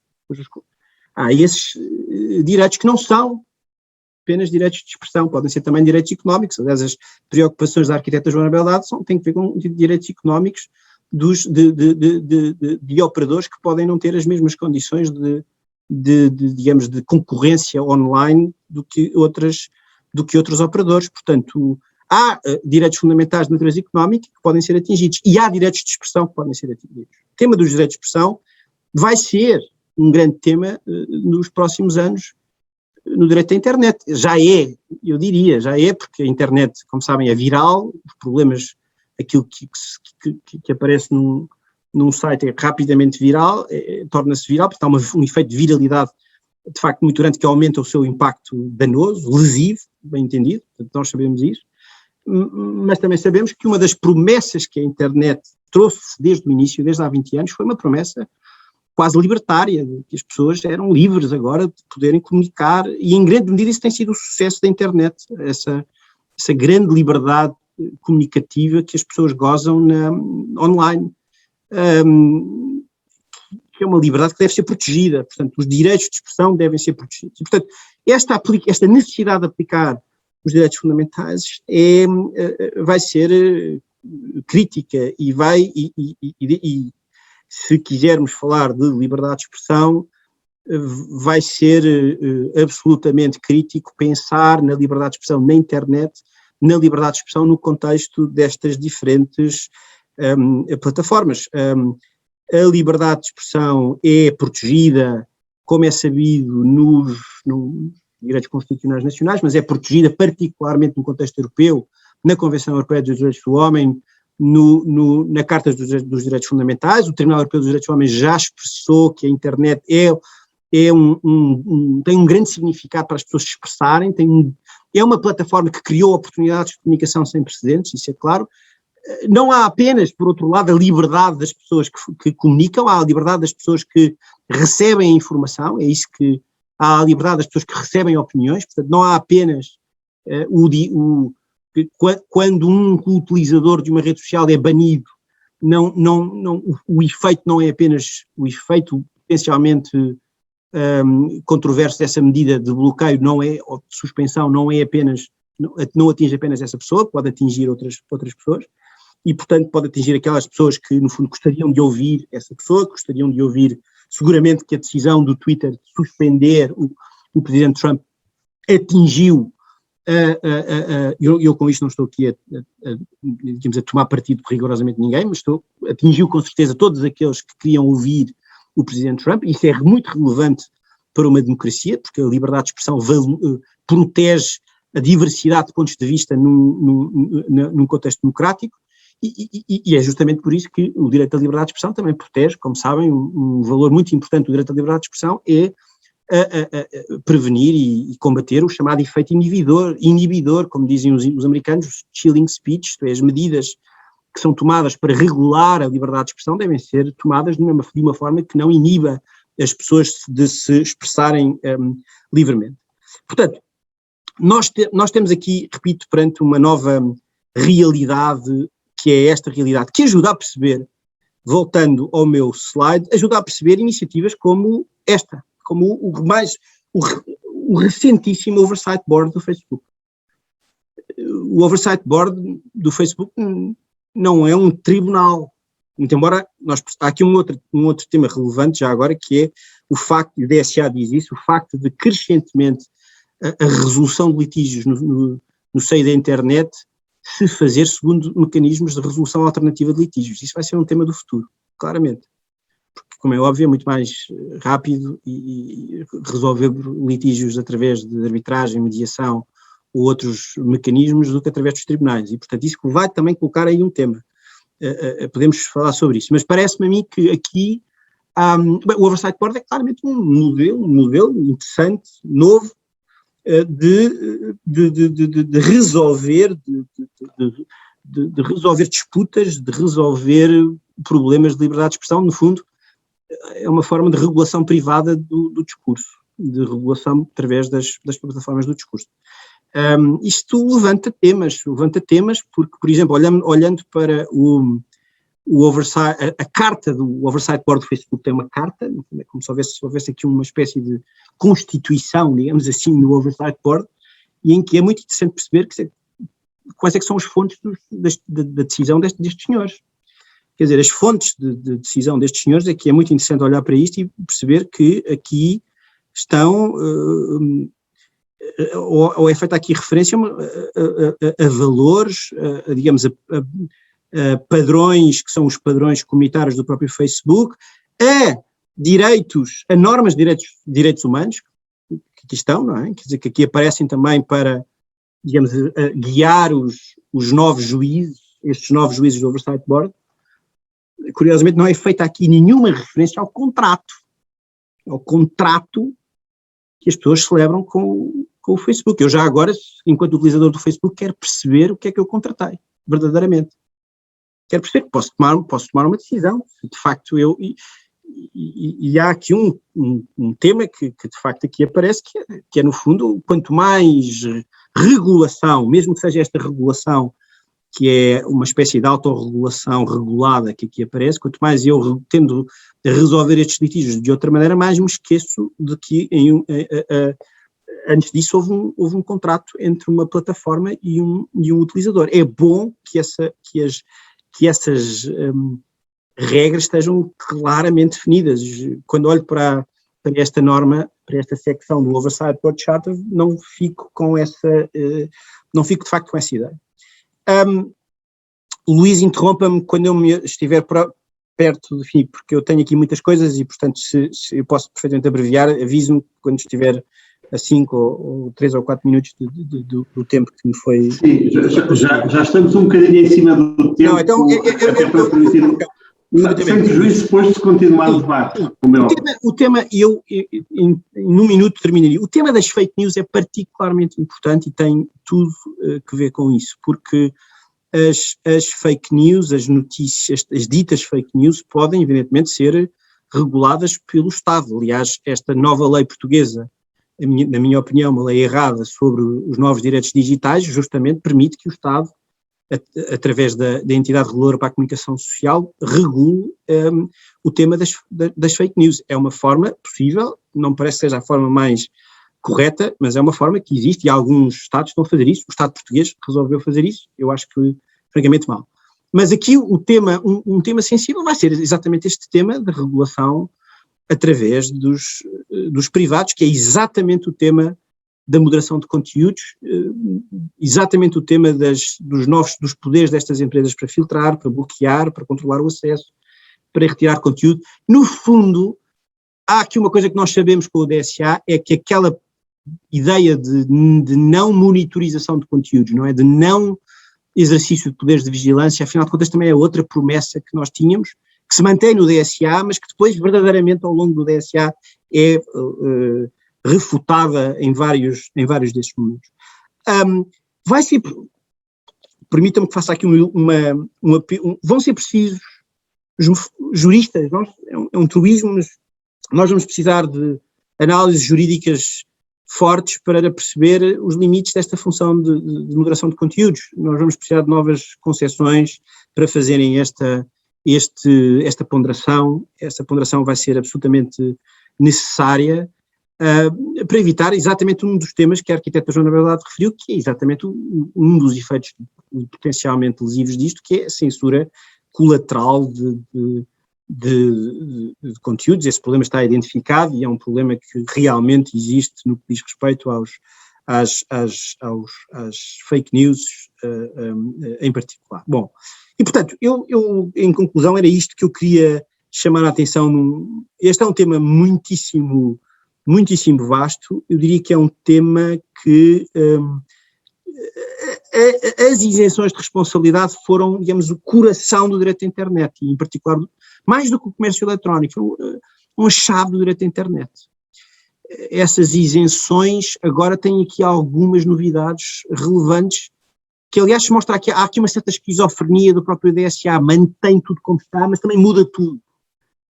Há esses direitos que não são apenas direitos de expressão, podem ser também direitos económicos. Aliás, as preocupações da arquiteta Joana Beldade têm que ver com direitos económicos de operadores que podem não ter as mesmas condições digamos, de concorrência online do que outros operadores. Portanto, há direitos fundamentais de natureza económica que podem ser atingidos e há direitos de expressão que podem ser atingidos. O tema dos direitos de expressão vai ser um grande tema nos próximos anos no direito à internet. Já é, eu diria, porque a internet, como sabem, é viral, os problemas, aquilo que aparece num site é rapidamente viral, torna-se viral, porque há um efeito de viralidade de facto muito grande que aumenta o seu impacto danoso, lesivo, bem entendido, portanto nós sabemos isso, mas também sabemos que uma das promessas que a internet trouxe desde o início, desde há 20 anos, foi uma promessa quase libertária, de que as pessoas eram livres agora de poderem comunicar, e em grande medida isso tem sido o sucesso da internet, essa grande liberdade comunicativa que as pessoas gozam online, que é uma liberdade que deve ser protegida, portanto os direitos de expressão devem ser protegidos. E, portanto, esta necessidade de aplicar os direitos fundamentais vai ser crítica e se quisermos falar de liberdade de expressão, vai ser absolutamente crítico pensar na liberdade de expressão na internet, na liberdade de expressão no contexto destas diferentes plataformas. A liberdade de expressão é protegida, como é sabido, nos direitos constitucionais nacionais, mas é protegida particularmente no contexto europeu, na Convenção Europeia dos Direitos do Homem, na Carta dos Direitos Fundamentais. O Tribunal Europeu dos Direitos do Homem já expressou que a internet tem um grande significado para as pessoas se expressarem, é uma plataforma que criou oportunidades de comunicação sem precedentes, isso é claro. Não há apenas, por outro lado, a liberdade das pessoas que comunicam, há a liberdade das pessoas que recebem a informação, é isso que há a liberdade das pessoas que recebem opiniões, portanto não há apenas quando um utilizador de uma rede social é banido, o efeito não é apenas o efeito potencialmente controverso dessa medida de bloqueio, ou de suspensão, não atinge apenas essa pessoa, pode atingir outras pessoas, e portanto pode atingir aquelas pessoas que no fundo gostariam de ouvir essa pessoa, gostariam de ouvir seguramente que a decisão do Twitter de suspender o Presidente Trump atingiu, eu com isto não estou aqui a tomar partido por rigorosamente ninguém, mas atingiu com certeza todos aqueles que queriam ouvir o Presidente Trump. Isso é muito relevante para uma democracia, porque a liberdade de expressão protege a diversidade de pontos de vista num contexto democrático, e é justamente por isso que o direito à liberdade de expressão também protege, como sabem, um valor muito importante do direito à liberdade de expressão é prevenir e combater o chamado efeito inibidor, como dizem os americanos, chilling speech, isto é, as medidas que são tomadas para regular a liberdade de expressão devem ser tomadas de uma forma que não iniba as pessoas de se expressarem livremente. Portanto, nós temos aqui, repito, perante uma nova realidade, que é esta realidade, que ajuda a perceber, voltando ao meu slide, ajuda a perceber iniciativas como esta, como o recentíssimo Oversight Board do Facebook. O Oversight Board do Facebook não é um tribunal, muito embora há aqui um outro tema relevante já agora, que é o facto, e o DSA diz isso, o facto de crescentemente a resolução de litígios no seio da internet se fazer segundo mecanismos de resolução alternativa de litígios. Isso vai ser um tema do futuro, claramente. Porque, como é óbvio, é muito mais rápido e resolver litígios através de arbitragem, mediação ou outros mecanismos do que através dos tribunais. E, portanto, isso vai também colocar aí um tema. Podemos falar sobre isso. Mas parece-me a mim que aqui o Oversight Board é claramente um modelo interessante, novo, de resolver disputas, de resolver problemas de liberdade de expressão. No fundo, é uma forma de regulação privada do discurso, de regulação através das plataformas do discurso. Isto levanta temas porque, por exemplo, olhando para o oversight, a carta do Oversight Board do Facebook tem uma carta, é como se houvesse aqui uma espécie de constituição, digamos assim, do Oversight Board, e em que é muito interessante perceber quais é que são as fontes da decisão destes senhores. Quer dizer, as fontes de decisão destes senhores é que é muito interessante olhar para isto e perceber que aqui estão, ou é feita aqui referência a valores, digamos, a padrões que são os padrões comunitários do próprio Facebook, a normas de direitos humanos, que aqui estão, não é? Quer dizer, que aqui aparecem também para, digamos, guiar os novos juízes, estes novos juízes do Oversight Board. Curiosamente não é feita aqui nenhuma referência ao contrato que as pessoas celebram com o Facebook. Eu já agora, enquanto utilizador do Facebook, quero perceber o que é que eu contratei, verdadeiramente. Quero perceber que posso tomar uma decisão, de facto e há aqui um tema que de facto aqui aparece, que é no fundo, quanto mais regulação, mesmo que seja esta regulação, que é uma espécie de autorregulação regulada que aqui aparece, quanto mais eu tendo a resolver estes litígios de outra maneira, mais me esqueço de que antes disso houve um contrato entre uma plataforma e um utilizador. É bom que essas regras estejam claramente definidas. Quando olho para esta norma, para esta secção do Oversight Board Charter, não fico de facto com essa ideia. Luís, interrompa-me quando eu estiver perto do fim, porque eu tenho aqui muitas coisas e, portanto, se eu posso perfeitamente abreviar, avise-me quando estiver a 5 ou 3 ou 4 minutos do tempo que me foi... Sim, já estamos um bocadinho em cima do tempo. Não, então... Até para permitir... Sem juízo, depois de continuar o debate. O tema, eu em um minuto terminaria. O tema das fake news é particularmente importante e tem tudo que ver com isso, porque as fake news, as notícias, as ditas fake news podem, evidentemente, ser reguladas pelo Estado. Aliás, esta nova lei portuguesa, na minha opinião, uma lei errada sobre os novos direitos digitais, justamente permite que o Estado, através da entidade reguladora para a comunicação social, regule o tema das fake news. É uma forma possível, não parece que seja a forma mais correta, mas é uma forma que existe e alguns Estados estão a fazer isso. O Estado português resolveu fazer isso, eu acho que francamente mal. Mas aqui o tema, um tema sensível vai ser exatamente este tema da regulação através dos privados, que é exatamente o tema da moderação de conteúdos, exatamente o tema dos poderes destas empresas para filtrar, para bloquear, para controlar o acesso, para retirar conteúdo. No fundo, há aqui uma coisa que nós sabemos com o DSA, é que aquela ideia de não monitorização de conteúdos, não é? De não exercício de poderes de vigilância, afinal de contas também é outra promessa que nós tínhamos, que se mantém no DSA, mas que depois verdadeiramente ao longo do DSA é refutada em vários desses momentos. Vai ser, permitam-me que faça aqui vão ser precisos juristas, é um truísmo, mas nós vamos precisar de análises jurídicas fortes para perceber os limites desta função de moderação de conteúdos. Nós vamos precisar de novas concepções para fazerem esta ponderação. Essa ponderação vai ser absolutamente necessária para evitar exatamente um dos temas que a arquiteta Joana Belado referiu, que é exatamente um dos efeitos potencialmente lesivos disto, que é a censura colateral de conteúdos. Esse problema está identificado e é um problema que realmente existe no que diz respeito às fake news em particular. Bom, e portanto, eu em conclusão era isto que eu queria chamar a atenção. Este é um tema muitíssimo vasto. Eu diria que é um tema que as isenções de responsabilidade foram, digamos, o coração do direito à internet, e em particular, mais do que o comércio eletrónico, foi uma chave do direito à internet. essas isenções agora têm aqui algumas novidades relevantes, que aliás se mostra que há aqui uma certa esquizofrenia do próprio DSA, mantém tudo como está, mas também muda tudo,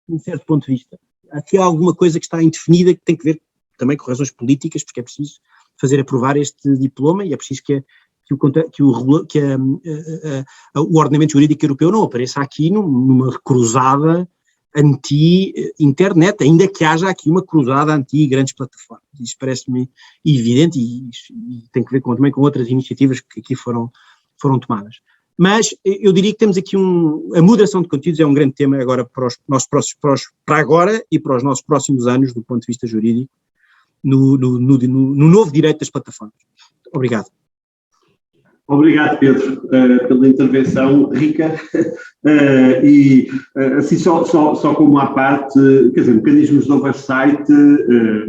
de um certo ponto de vista. Aqui há alguma coisa que está indefinida, que tem que ver também com razões políticas, porque é preciso fazer aprovar este diploma e é preciso que o ordenamento jurídico europeu não apareça aqui numa cruzada anti-internet, ainda que haja aqui uma cruzada anti-grandes plataformas. Isso parece-me evidente e tem que ver também com outras iniciativas que aqui foram tomadas. Mas eu diria que temos aqui a moderação de conteúdos é um grande tema agora para agora e para os nossos próximos anos, do ponto de vista jurídico, no novo direito das plataformas. Obrigado. Obrigado, Pedro, pela intervenção rica e assim só como à parte, quer dizer, mecanismos de oversight,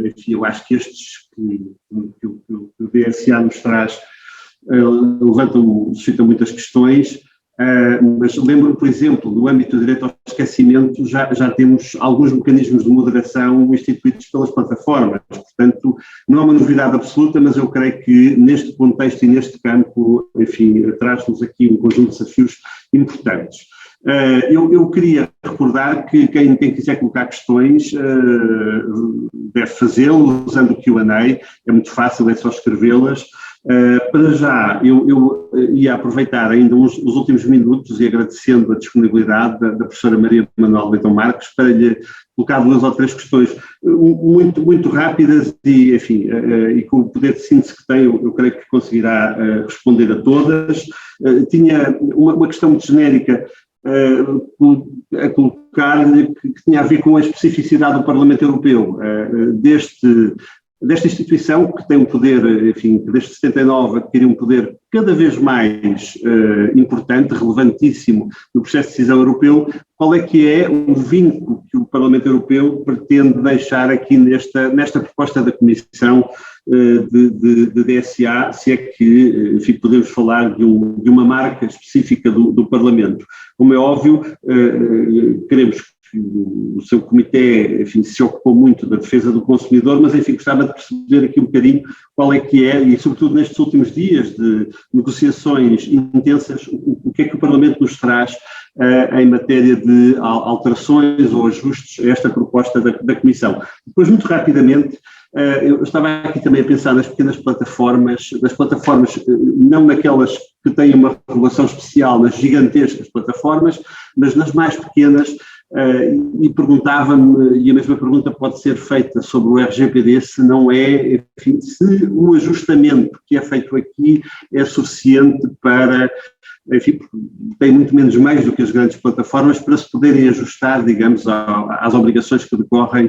enfim, eu acho que estes que o DSA nos traz suscitam muitas questões, mas lembro, por exemplo, no âmbito do direito ao esquecimento já temos alguns mecanismos de moderação instituídos pelas plataformas, portanto não é uma novidade absoluta, mas eu creio que neste contexto e neste campo, enfim, traz-nos aqui um conjunto de desafios importantes. Eu queria recordar que quem quiser colocar questões deve fazê-lo usando o Q&A, é muito fácil, é só escrevê-las. Para já, eu ia aproveitar ainda os últimos minutos e agradecendo a disponibilidade da professora Maria Manuel Leitão Marques para lhe colocar 2 ou 3 questões muito rápidas e, enfim, e com o poder de síntese que tem, eu creio que conseguirá responder a todas. Tinha uma questão muito genérica a colocar-lhe que tinha a ver com a especificidade do Parlamento Europeu, desta instituição que tem um poder, enfim, que desde 79 adquiriu um poder cada vez mais importante, relevantíssimo no processo de decisão europeu. Qual é que é o vínculo que o Parlamento Europeu pretende deixar aqui nesta proposta da Comissão de DSA, se é que, enfim, podemos falar de uma marca específica do Parlamento. Como é óbvio, queremos que o seu comitê, enfim, se ocupou muito da defesa do consumidor, mas, enfim, gostava de perceber aqui um bocadinho qual é que é, e sobretudo nestes últimos dias de negociações intensas, o que é que o Parlamento nos traz em matéria de alterações ou ajustes a esta proposta da Comissão. Depois, muito rapidamente, eu estava aqui também a pensar nas pequenas plataformas, não naquelas que têm uma regulação especial, nas gigantescas plataformas, mas nas mais pequenas, e perguntava-me, e a mesma pergunta pode ser feita sobre o RGPD, se não é, enfim, se o ajustamento que é feito aqui é suficiente para, enfim, tem muito menos meios do que as grandes plataformas para se poderem ajustar, digamos, às obrigações que decorrem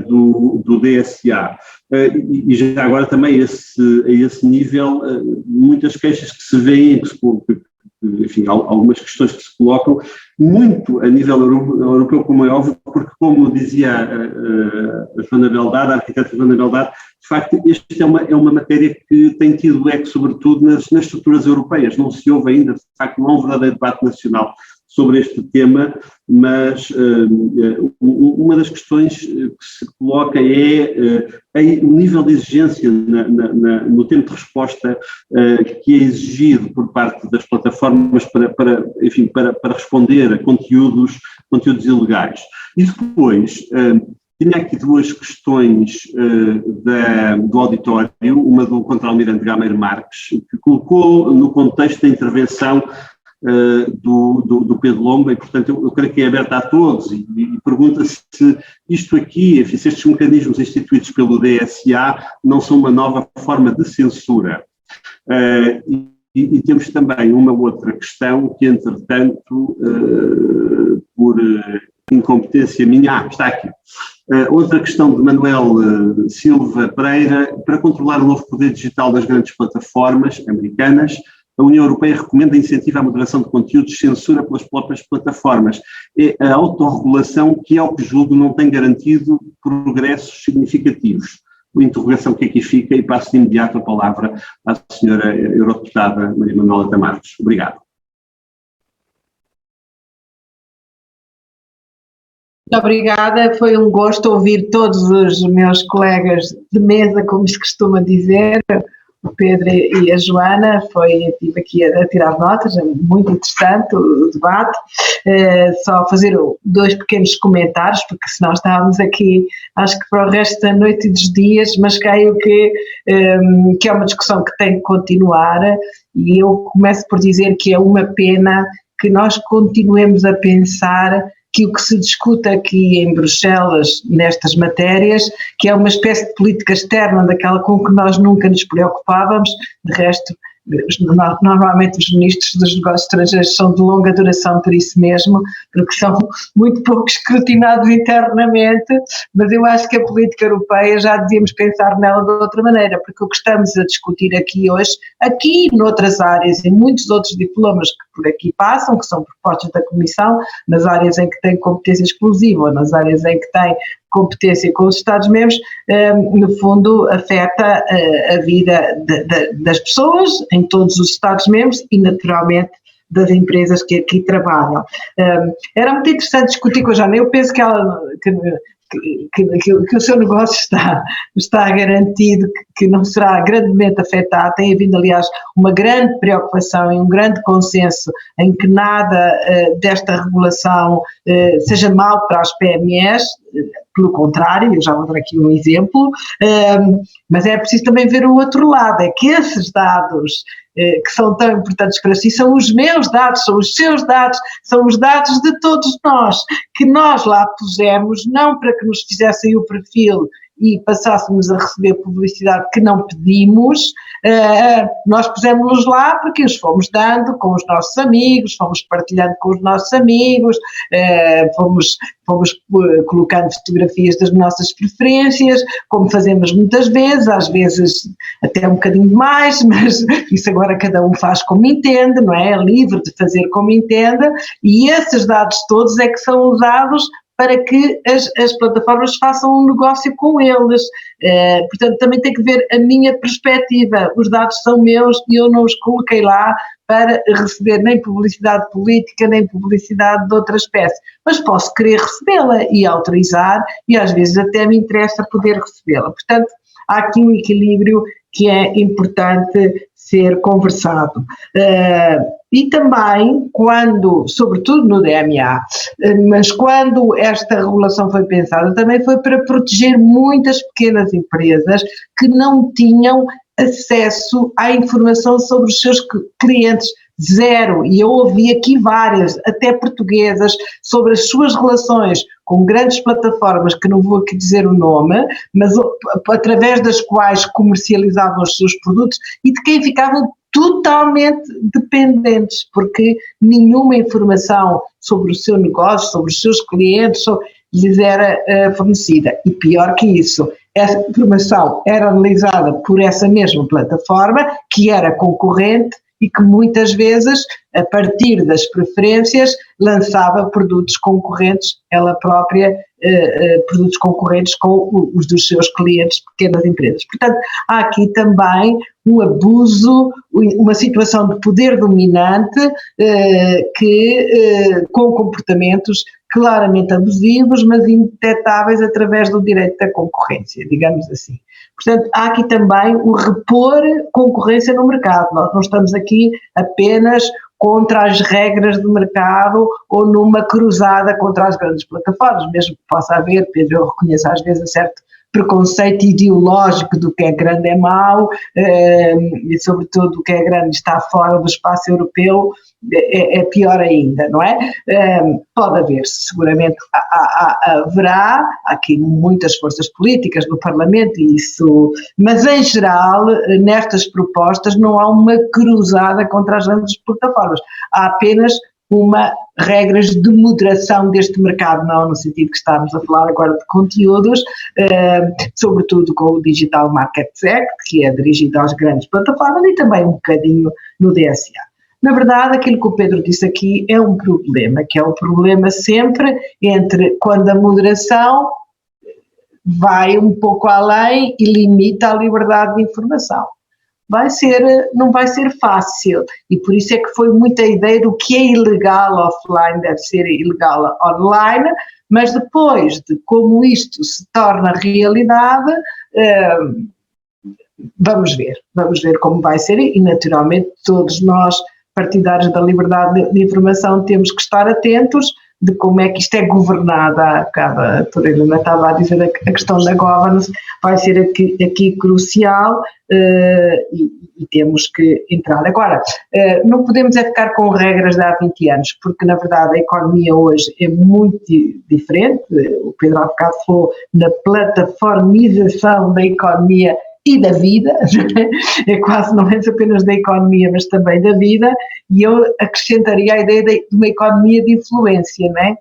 do DSA. E já agora também a esse nível, muitas queixas que se veem, enfim, algumas questões que se colocam, muito a nível europeu, como é óbvio, porque, como dizia a Joana Beldade, a arquiteta Joana Beldade, de facto, esta é uma matéria que tem tido eco, sobretudo, nas estruturas europeias. Não se ouve ainda, de facto, não há um verdadeiro debate nacional sobre este tema, mas uma das questões que se coloca é o nível de exigência no tempo de resposta que é exigido por parte das plataformas para responder a conteúdos ilegais. E depois, tinha aqui 2 questões do auditório, uma do Contra-Almirante Gameiro Marques, que colocou no contexto da intervenção do Pedro Lomba, e portanto eu creio que é aberta a todos, e pergunta-se se isto aqui, enfim, se estes mecanismos instituídos pelo DSA não são uma nova forma de censura. E temos também uma outra questão que, entretanto, por incompetência minha, está aqui. Outra questão de Manuel Silva Pereira: para controlar o novo poder digital das grandes plataformas americanas, a União Europeia recomenda e incentiva a moderação de conteúdos, censura pelas próprias plataformas. É a autorregulação que, ao que julgo, não tem garantido progressos significativos. Uma interrogação que aqui fica, e passo de imediato a palavra à senhora eurodeputada Maria Manuela Leitão Marques. Obrigado. Muito obrigada, foi um gosto ouvir todos os meus colegas de mesa, como se costuma dizer, o Pedro e a Joana. Estive aqui a tirar notas, é muito interessante o debate. Só fazer 2 pequenos comentários, porque senão estávamos aqui, acho que para o resto da noite e dos dias, mas creio que é uma discussão que tem que continuar, e eu começo por dizer que é uma pena que nós continuemos a pensar que o que se discute aqui em Bruxelas nestas matérias, que é uma espécie de política externa daquela com que nós nunca nos preocupávamos. De resto, normalmente os ministros dos negócios estrangeiros são de longa duração por isso mesmo, porque são muito pouco escrutinados internamente, mas eu acho que a política europeia já devíamos pensar nela de outra maneira, porque o que estamos a discutir aqui hoje, aqui e noutras áreas, e muitos outros diplomas que por aqui passam, que são propostas da Comissão, nas áreas em que tem competência exclusiva ou nas áreas em que tem competência com os Estados-membros, no fundo afeta a vida das pessoas em todos os Estados-membros e naturalmente das empresas que aqui trabalham. Era muito interessante discutir com a Joana. Eu penso que o seu negócio está garantido, que não será grandemente afetado. Tem havido, aliás, uma grande preocupação e um grande consenso em que nada desta regulação seja mal para as PMEs, pelo contrário, eu já vou dar aqui um exemplo, mas é preciso também ver o outro lado, é que esses dados que são tão importantes para si são os meus dados, são os seus dados, são os dados de todos nós, que nós lá pusemos, não para que nos fizessem o perfil e passássemos a receber publicidade que não pedimos, nós pusemos-los lá porque os fomos dando com os nossos amigos, fomos partilhando com os nossos amigos, fomos colocando fotografias das nossas preferências, como fazemos muitas vezes, às vezes até um bocadinho mais, mas isso agora cada um faz como entende, não é? É livre de fazer como entende, e esses dados todos é que são usados para que as plataformas façam um negócio com eles. Portanto, também tem que ver a minha perspectiva. Os dados são meus e eu não os coloquei lá para receber nem publicidade política, nem publicidade de outra espécie. Mas posso querer recebê-la e autorizar, e às vezes até me interessa poder recebê-la. Portanto, há aqui um equilíbrio que é importante ser conversado. E também, quando, sobretudo no DMA, mas quando esta regulação foi pensada, também foi para proteger muitas pequenas empresas que não tinham acesso à informação sobre os seus clientes. Zero, e eu ouvi aqui várias, até portuguesas, sobre as suas relações com grandes plataformas, que não vou aqui dizer o nome, mas através das quais comercializavam os seus produtos e de quem ficavam totalmente dependentes, porque nenhuma informação sobre o seu negócio, sobre os seus clientes, lhes era fornecida. E pior que isso, essa informação era analisada por essa mesma plataforma, que era concorrente, e que muitas vezes, a partir das preferências, lançava produtos concorrentes, ela própria, produtos concorrentes com os dos seus clientes, pequenas empresas. Portanto, há aqui também um abuso, uma situação de poder dominante com comportamentos claramente abusivos, mas indetetáveis através do direito da concorrência, digamos assim. Portanto, há aqui também o repor concorrência no mercado. Nós não estamos aqui apenas contra as regras do mercado ou numa cruzada contra as grandes plataformas, mesmo que possa haver, Pedro, eu reconheço às vezes um certo preconceito ideológico do que é grande é mau, e sobretudo o que é grande está fora do espaço europeu, é pior ainda, não é? Pode haver, seguramente haverá aqui muitas forças políticas no Parlamento, mas em geral nestas propostas não há uma cruzada contra as grandes plataformas, há apenas regras de moderação deste mercado, não no sentido que estamos a falar agora de conteúdos, sobretudo com o Digital Markets Act, que é dirigido às grandes plataformas, e também um bocadinho no DSA. Na verdade, aquilo que o Pedro disse aqui é um problema, que é o problema sempre entre quando a moderação vai um pouco além e limita a liberdade de informação. não vai ser fácil, e por isso é que foi muita ideia do que é ilegal offline, deve ser ilegal online, mas depois de como isto se torna realidade, vamos ver como vai ser, e naturalmente todos nós, partidários da liberdade de informação, temos que estar atentos de como é que isto é governada. A doutora Helena estava a dizer, a questão da governance vai ser aqui crucial, e temos que entrar. Agora, não podemos ficar com regras de há 20 anos, porque na verdade a economia hoje é muito diferente. O Pedro há bocado falou na plataformização da economia e da vida, é quase não é apenas da economia, mas também da vida, e eu acrescentaria a ideia de uma economia de influência, não é?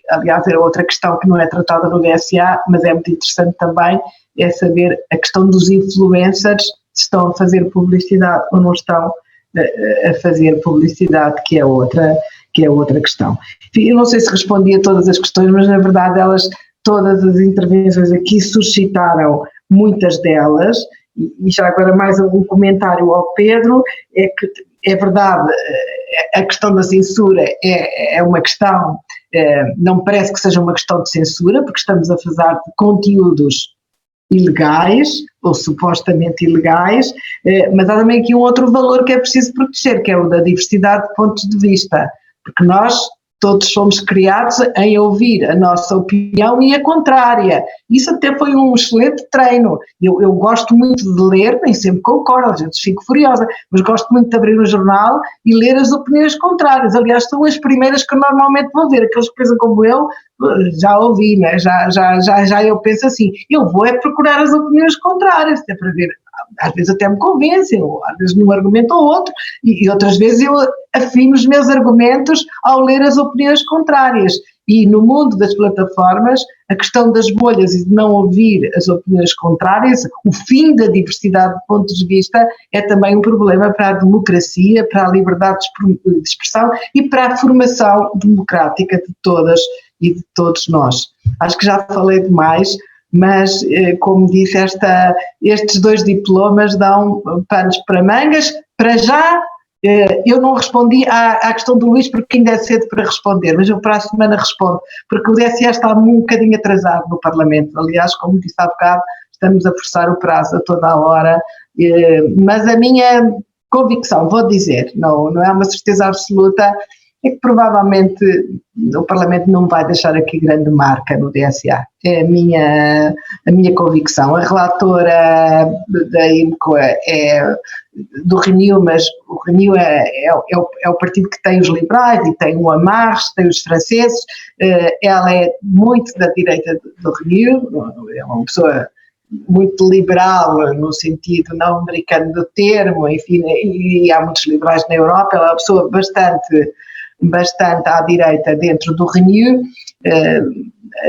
Aliás, é outra questão que não é tratada no DSA, mas é muito interessante também, é saber a questão dos influencers, se estão a fazer publicidade ou não estão a fazer publicidade, que é outra questão. Enfim, eu não sei se respondi a todas as questões, mas na verdade todas as intervenções aqui suscitaram muitas delas, e já agora mais algum comentário ao Pedro, é que é verdade, a questão da censura é uma questão, não parece que seja uma questão de censura, porque estamos a falar de conteúdos ilegais, ou supostamente ilegais, mas há também aqui um outro valor que é preciso proteger, que é o da diversidade de pontos de vista, porque nós todos somos criados em ouvir a nossa opinião e a contrária. Isso até foi um excelente treino. Eu gosto muito de ler, nem sempre concordo, às vezes fico furiosa, mas gosto muito de abrir um jornal e ler as opiniões contrárias. Aliás, são as primeiras que normalmente vou ver. Aqueles que pensam como eu, já ouvi, né? já eu penso assim, eu vou procurar as opiniões contrárias, até para ver. Às vezes até me convencem, ou às vezes num argumento ou outro, e outras vezes eu afino os meus argumentos ao ler as opiniões contrárias. E no mundo das plataformas, a questão das bolhas e de não ouvir as opiniões contrárias, o fim da diversidade de pontos de vista é também um problema para a democracia, para a liberdade de expressão e para a formação democrática de todas e de todos nós. Acho que já falei demais, mas, como disse, estes 2 diplomas dão panos para mangas. Para já, eu não respondi à questão do Luís, porque ainda é cedo para responder, mas eu para a semana respondo, porque o DSA está um bocadinho atrasado no Parlamento. Aliás, como disse há bocado, estamos a forçar o prazo a toda a hora, mas a minha convicção, vou dizer, não é uma certeza absoluta, é que provavelmente o Parlamento não vai deixar aqui grande marca no DSA. É a minha convicção. A relatora da IMCO é do Renew, mas o Renew é o partido que tem os liberais e tem o Amarres, tem os franceses. Ela é muito da direita do Renew, é uma pessoa muito liberal no sentido não americano do termo, enfim, e há muitos liberais na Europa. Ela é uma pessoa bastante à direita dentro do Renew.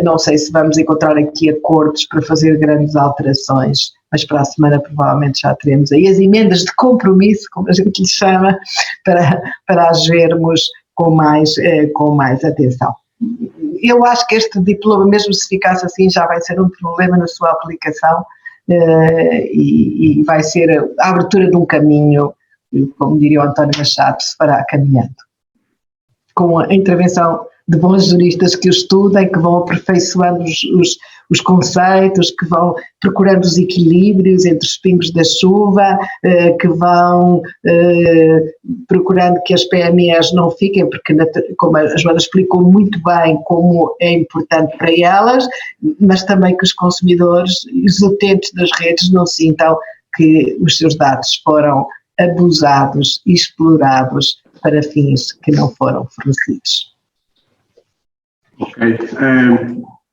Não sei se vamos encontrar aqui acordos para fazer grandes alterações, mas para a semana provavelmente já teremos aí as emendas de compromisso, como a gente lhe chama, para as vermos com mais atenção. Eu acho que este diploma, mesmo se ficasse assim, já vai ser um problema na sua aplicação, e vai ser a abertura de um caminho, como diria o António Machado, se fará caminhando, com a intervenção de bons juristas que o estudem, que vão aperfeiçoando os conceitos, que vão procurando os equilíbrios entre os pingos da chuva, que vão procurando que as PMEs não fiquem, porque, como a Joana explicou muito bem como é importante para elas, mas também que os consumidores e os utentes das redes não sintam que os seus dados foram abusados e explorados para fins que não foram fornecidos. Ok.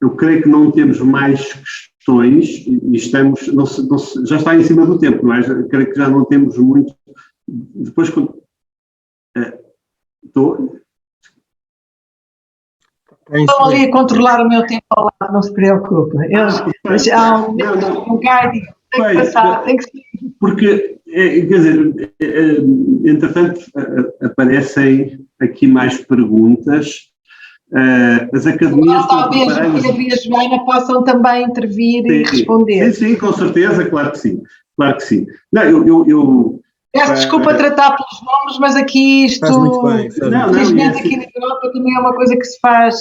Eu creio que não temos mais questões e estamos, já está em cima do tempo, não é? Eu creio que já não temos muito. Depois, estou ali a controlar o meu tempo ao lado, não se preocupe. Há um guide, tem que passar, tem que ser. Porque, quer dizer, entretanto, aparecem aqui mais perguntas. As academias... Talvez o Pedro e a Joana possam também intervir e responder. Sim, com certeza, claro que sim. Claro que sim. Não, eu Peço desculpa tratar pelos nomes, mas aqui isto, Faz muito bem. felizmente aqui na Europa também é uma coisa que se faz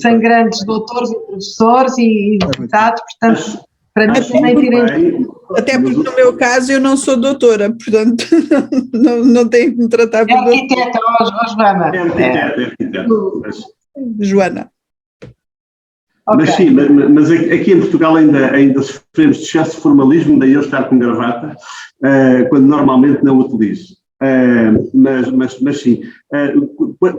sem grandes doutores e professores e deputados, portanto, para mim também tirem... Até porque no meu caso eu não sou doutora, portanto não tenho que me tratar por doutora. Arquiteta, Joana. É arquiteta. Joana. Mas sim, mas aqui em Portugal ainda sofremos de excesso de formalismo, daí eu estar com gravata, quando normalmente não utilizo. Mas sim,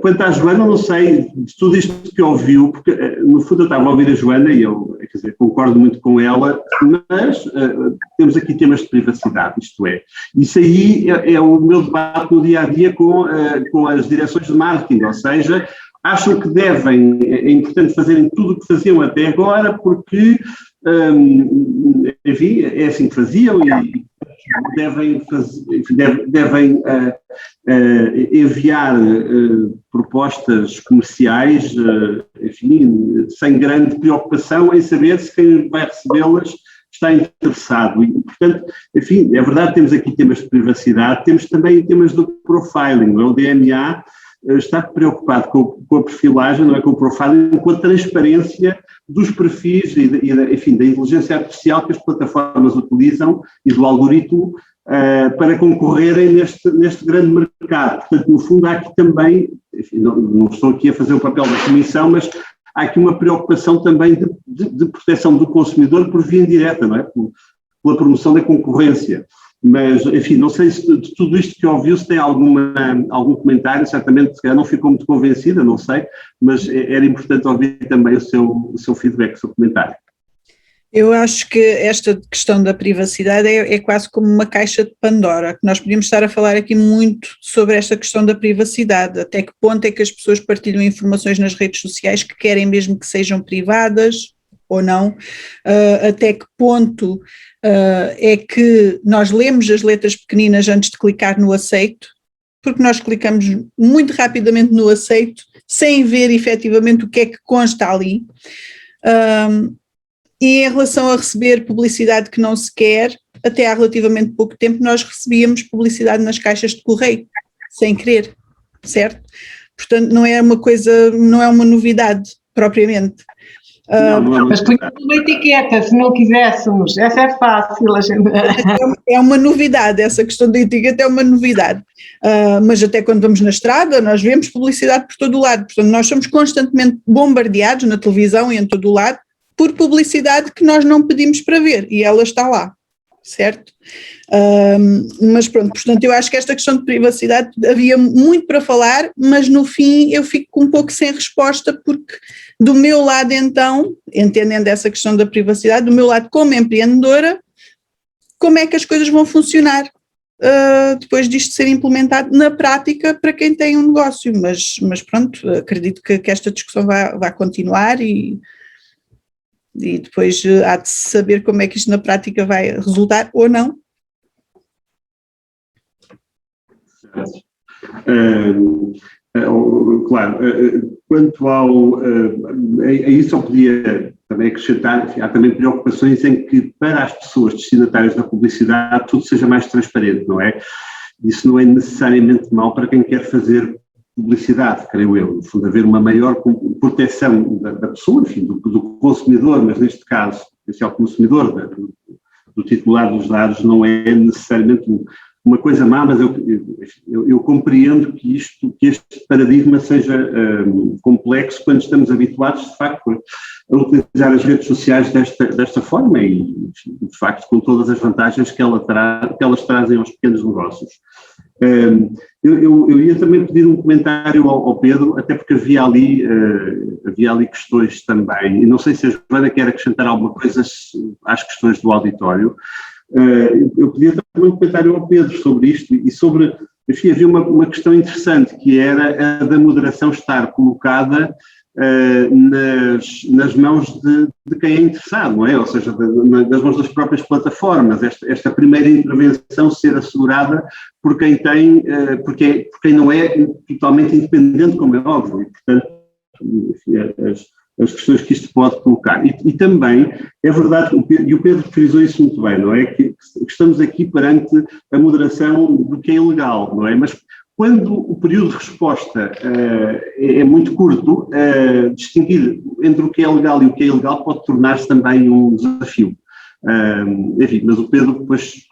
quanto à Joana, não sei, de tudo isto que ouviu, porque no fundo eu estava a ouvir a Joana e eu, quer dizer, concordo muito com ela, mas temos aqui temas de privacidade, isto é, isso aí é o meu debate no dia-a-dia com as direções de marketing, ou seja, acham que é importante fazerem tudo o que faziam até agora porque, enfim, é assim que faziam e devem enviar propostas comerciais, enfim, sem grande preocupação em saber se quem vai recebê-las está interessado. E, portanto, enfim, é verdade, temos aqui temas de privacidade, temos também temas do profiling, o DMA está preocupado com a perfilagem, não é, com o profiling, com a transparência dos perfis enfim, da inteligência artificial que as plataformas utilizam e do algoritmo para concorrerem neste grande mercado. Portanto, no fundo, há aqui também, enfim, não estou aqui a fazer o papel da Comissão, mas há aqui uma preocupação também de proteção do consumidor por via indireta, não é? Pela promoção da concorrência. Mas, enfim, não sei se de tudo isto que ouviu se tem algum comentário, certamente se calhar não ficou muito convencida, não sei, mas era importante ouvir também o seu feedback, o seu comentário. Eu acho que esta questão da privacidade é quase como uma caixa de Pandora, que nós podíamos estar a falar aqui muito sobre esta questão da privacidade, até que ponto é que as pessoas partilham informações nas redes sociais que querem mesmo que sejam privadas ou não, até que ponto é que nós lemos as letras pequeninas antes de clicar no aceito, porque nós clicamos muito rapidamente no aceito, sem ver efetivamente o que é que consta ali, e em relação a receber publicidade que não se quer, até há relativamente pouco tempo nós recebíamos publicidade nas caixas de correio, sem querer, certo? Portanto, não é uma coisa, não é uma novidade propriamente. Mas punha uma etiqueta, se não quiséssemos, essa é fácil. A gente... É uma novidade, essa questão da etiqueta é uma novidade, mas até quando vamos na estrada nós vemos publicidade por todo o lado, portanto nós somos constantemente bombardeados na televisão e em todo o lado por publicidade que nós não pedimos para ver e ela está lá, certo? Mas pronto, portanto eu acho que esta questão de privacidade havia muito para falar, mas no fim eu fico um pouco sem resposta porque do meu lado então, entendendo essa questão da privacidade, do meu lado como empreendedora, como é que as coisas vão funcionar depois disto ser implementado na prática para quem tem um negócio, mas pronto, acredito que esta discussão vai continuar e depois há de saber como é que isto na prática vai resultar ou não. Claro, quanto a isso só podia também acrescentar, enfim, há também preocupações em que para as pessoas destinatárias da publicidade tudo seja mais transparente, não é? Isso não é necessariamente mau para quem quer fazer publicidade, creio eu, no fundo haver uma maior proteção da pessoa, enfim, do consumidor, mas neste caso, o potencial consumidor, do titular dos dados, não é necessariamente uma coisa má, mas eu compreendo que este paradigma seja complexo quando estamos habituados, de facto, a utilizar as redes sociais desta forma e, de facto, com todas as vantagens que elas trazem aos pequenos negócios. Eu ia também pedir um comentário ao Pedro, até porque havia ali questões também, e não sei se a Joana quer acrescentar alguma coisa às questões do auditório. Eu pedia também um comentário ao Pedro sobre isto e sobre, enfim, havia uma questão interessante que era a da moderação estar colocada nas mãos de quem é interessado, não é? Ou seja, nas mãos das próprias plataformas, esta primeira intervenção ser assegurada por quem por quem não é totalmente independente, como é óbvio, e portanto, enfim, as questões que isto pode colocar. E também é verdade, e o Pedro frisou isso muito bem, não é? Que estamos aqui perante a moderação do que é ilegal, não é? Mas quando o período de resposta é muito curto, distinguir entre o que é legal e o que é ilegal pode tornar-se também um desafio. Enfim, mas o Pedro, depois,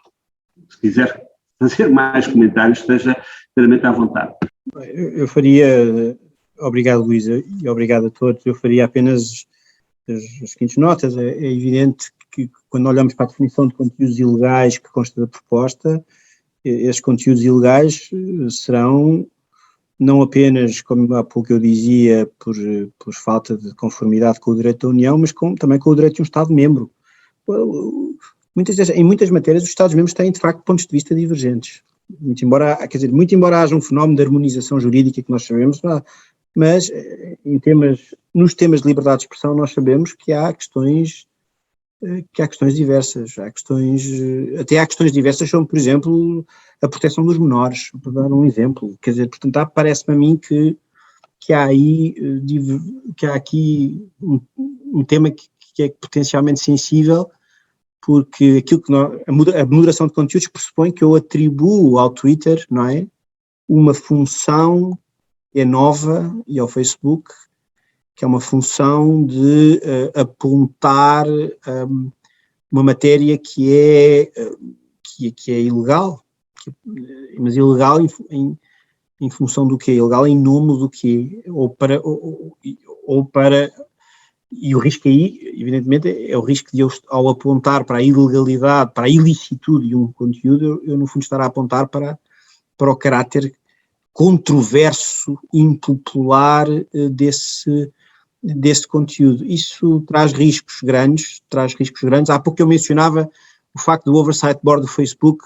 se quiser fazer mais comentários, esteja inteiramente à vontade. Eu faria, obrigado Luísa e obrigado a todos, eu faria apenas as seguintes notas. É evidente que quando olhamos para a definição de conteúdos ilegais que consta da proposta, esses conteúdos ilegais serão não apenas, como há pouco eu dizia, por falta de conformidade com o direito da União, mas também com o direito de um Estado-membro. Em muitas matérias os Estados-membros têm de facto pontos de vista divergentes. Muito embora haja um fenómeno de harmonização jurídica que nós sabemos, mas nos temas de liberdade de expressão nós sabemos que há questões diversas, há questões diversas como, por exemplo, a proteção dos menores, para dar um exemplo. Quer dizer, portanto, parece-me a mim que há aqui um tema que é potencialmente sensível, porque aquilo que a moderação de conteúdos pressupõe que eu atribuo ao Twitter, não é, uma função nova, e ao Facebook, que é uma função de apontar uma matéria que é ilegal, mas ilegal em função do quê? Ilegal em nome do quê? E o risco aí, evidentemente, é o risco de eu, ao apontar para a ilegalidade, para a ilicitude de um conteúdo, eu no fundo estar a apontar para o caráter controverso, impopular desse conteúdo. Isso traz riscos grandes. Há pouco eu mencionava o facto do Oversight Board do Facebook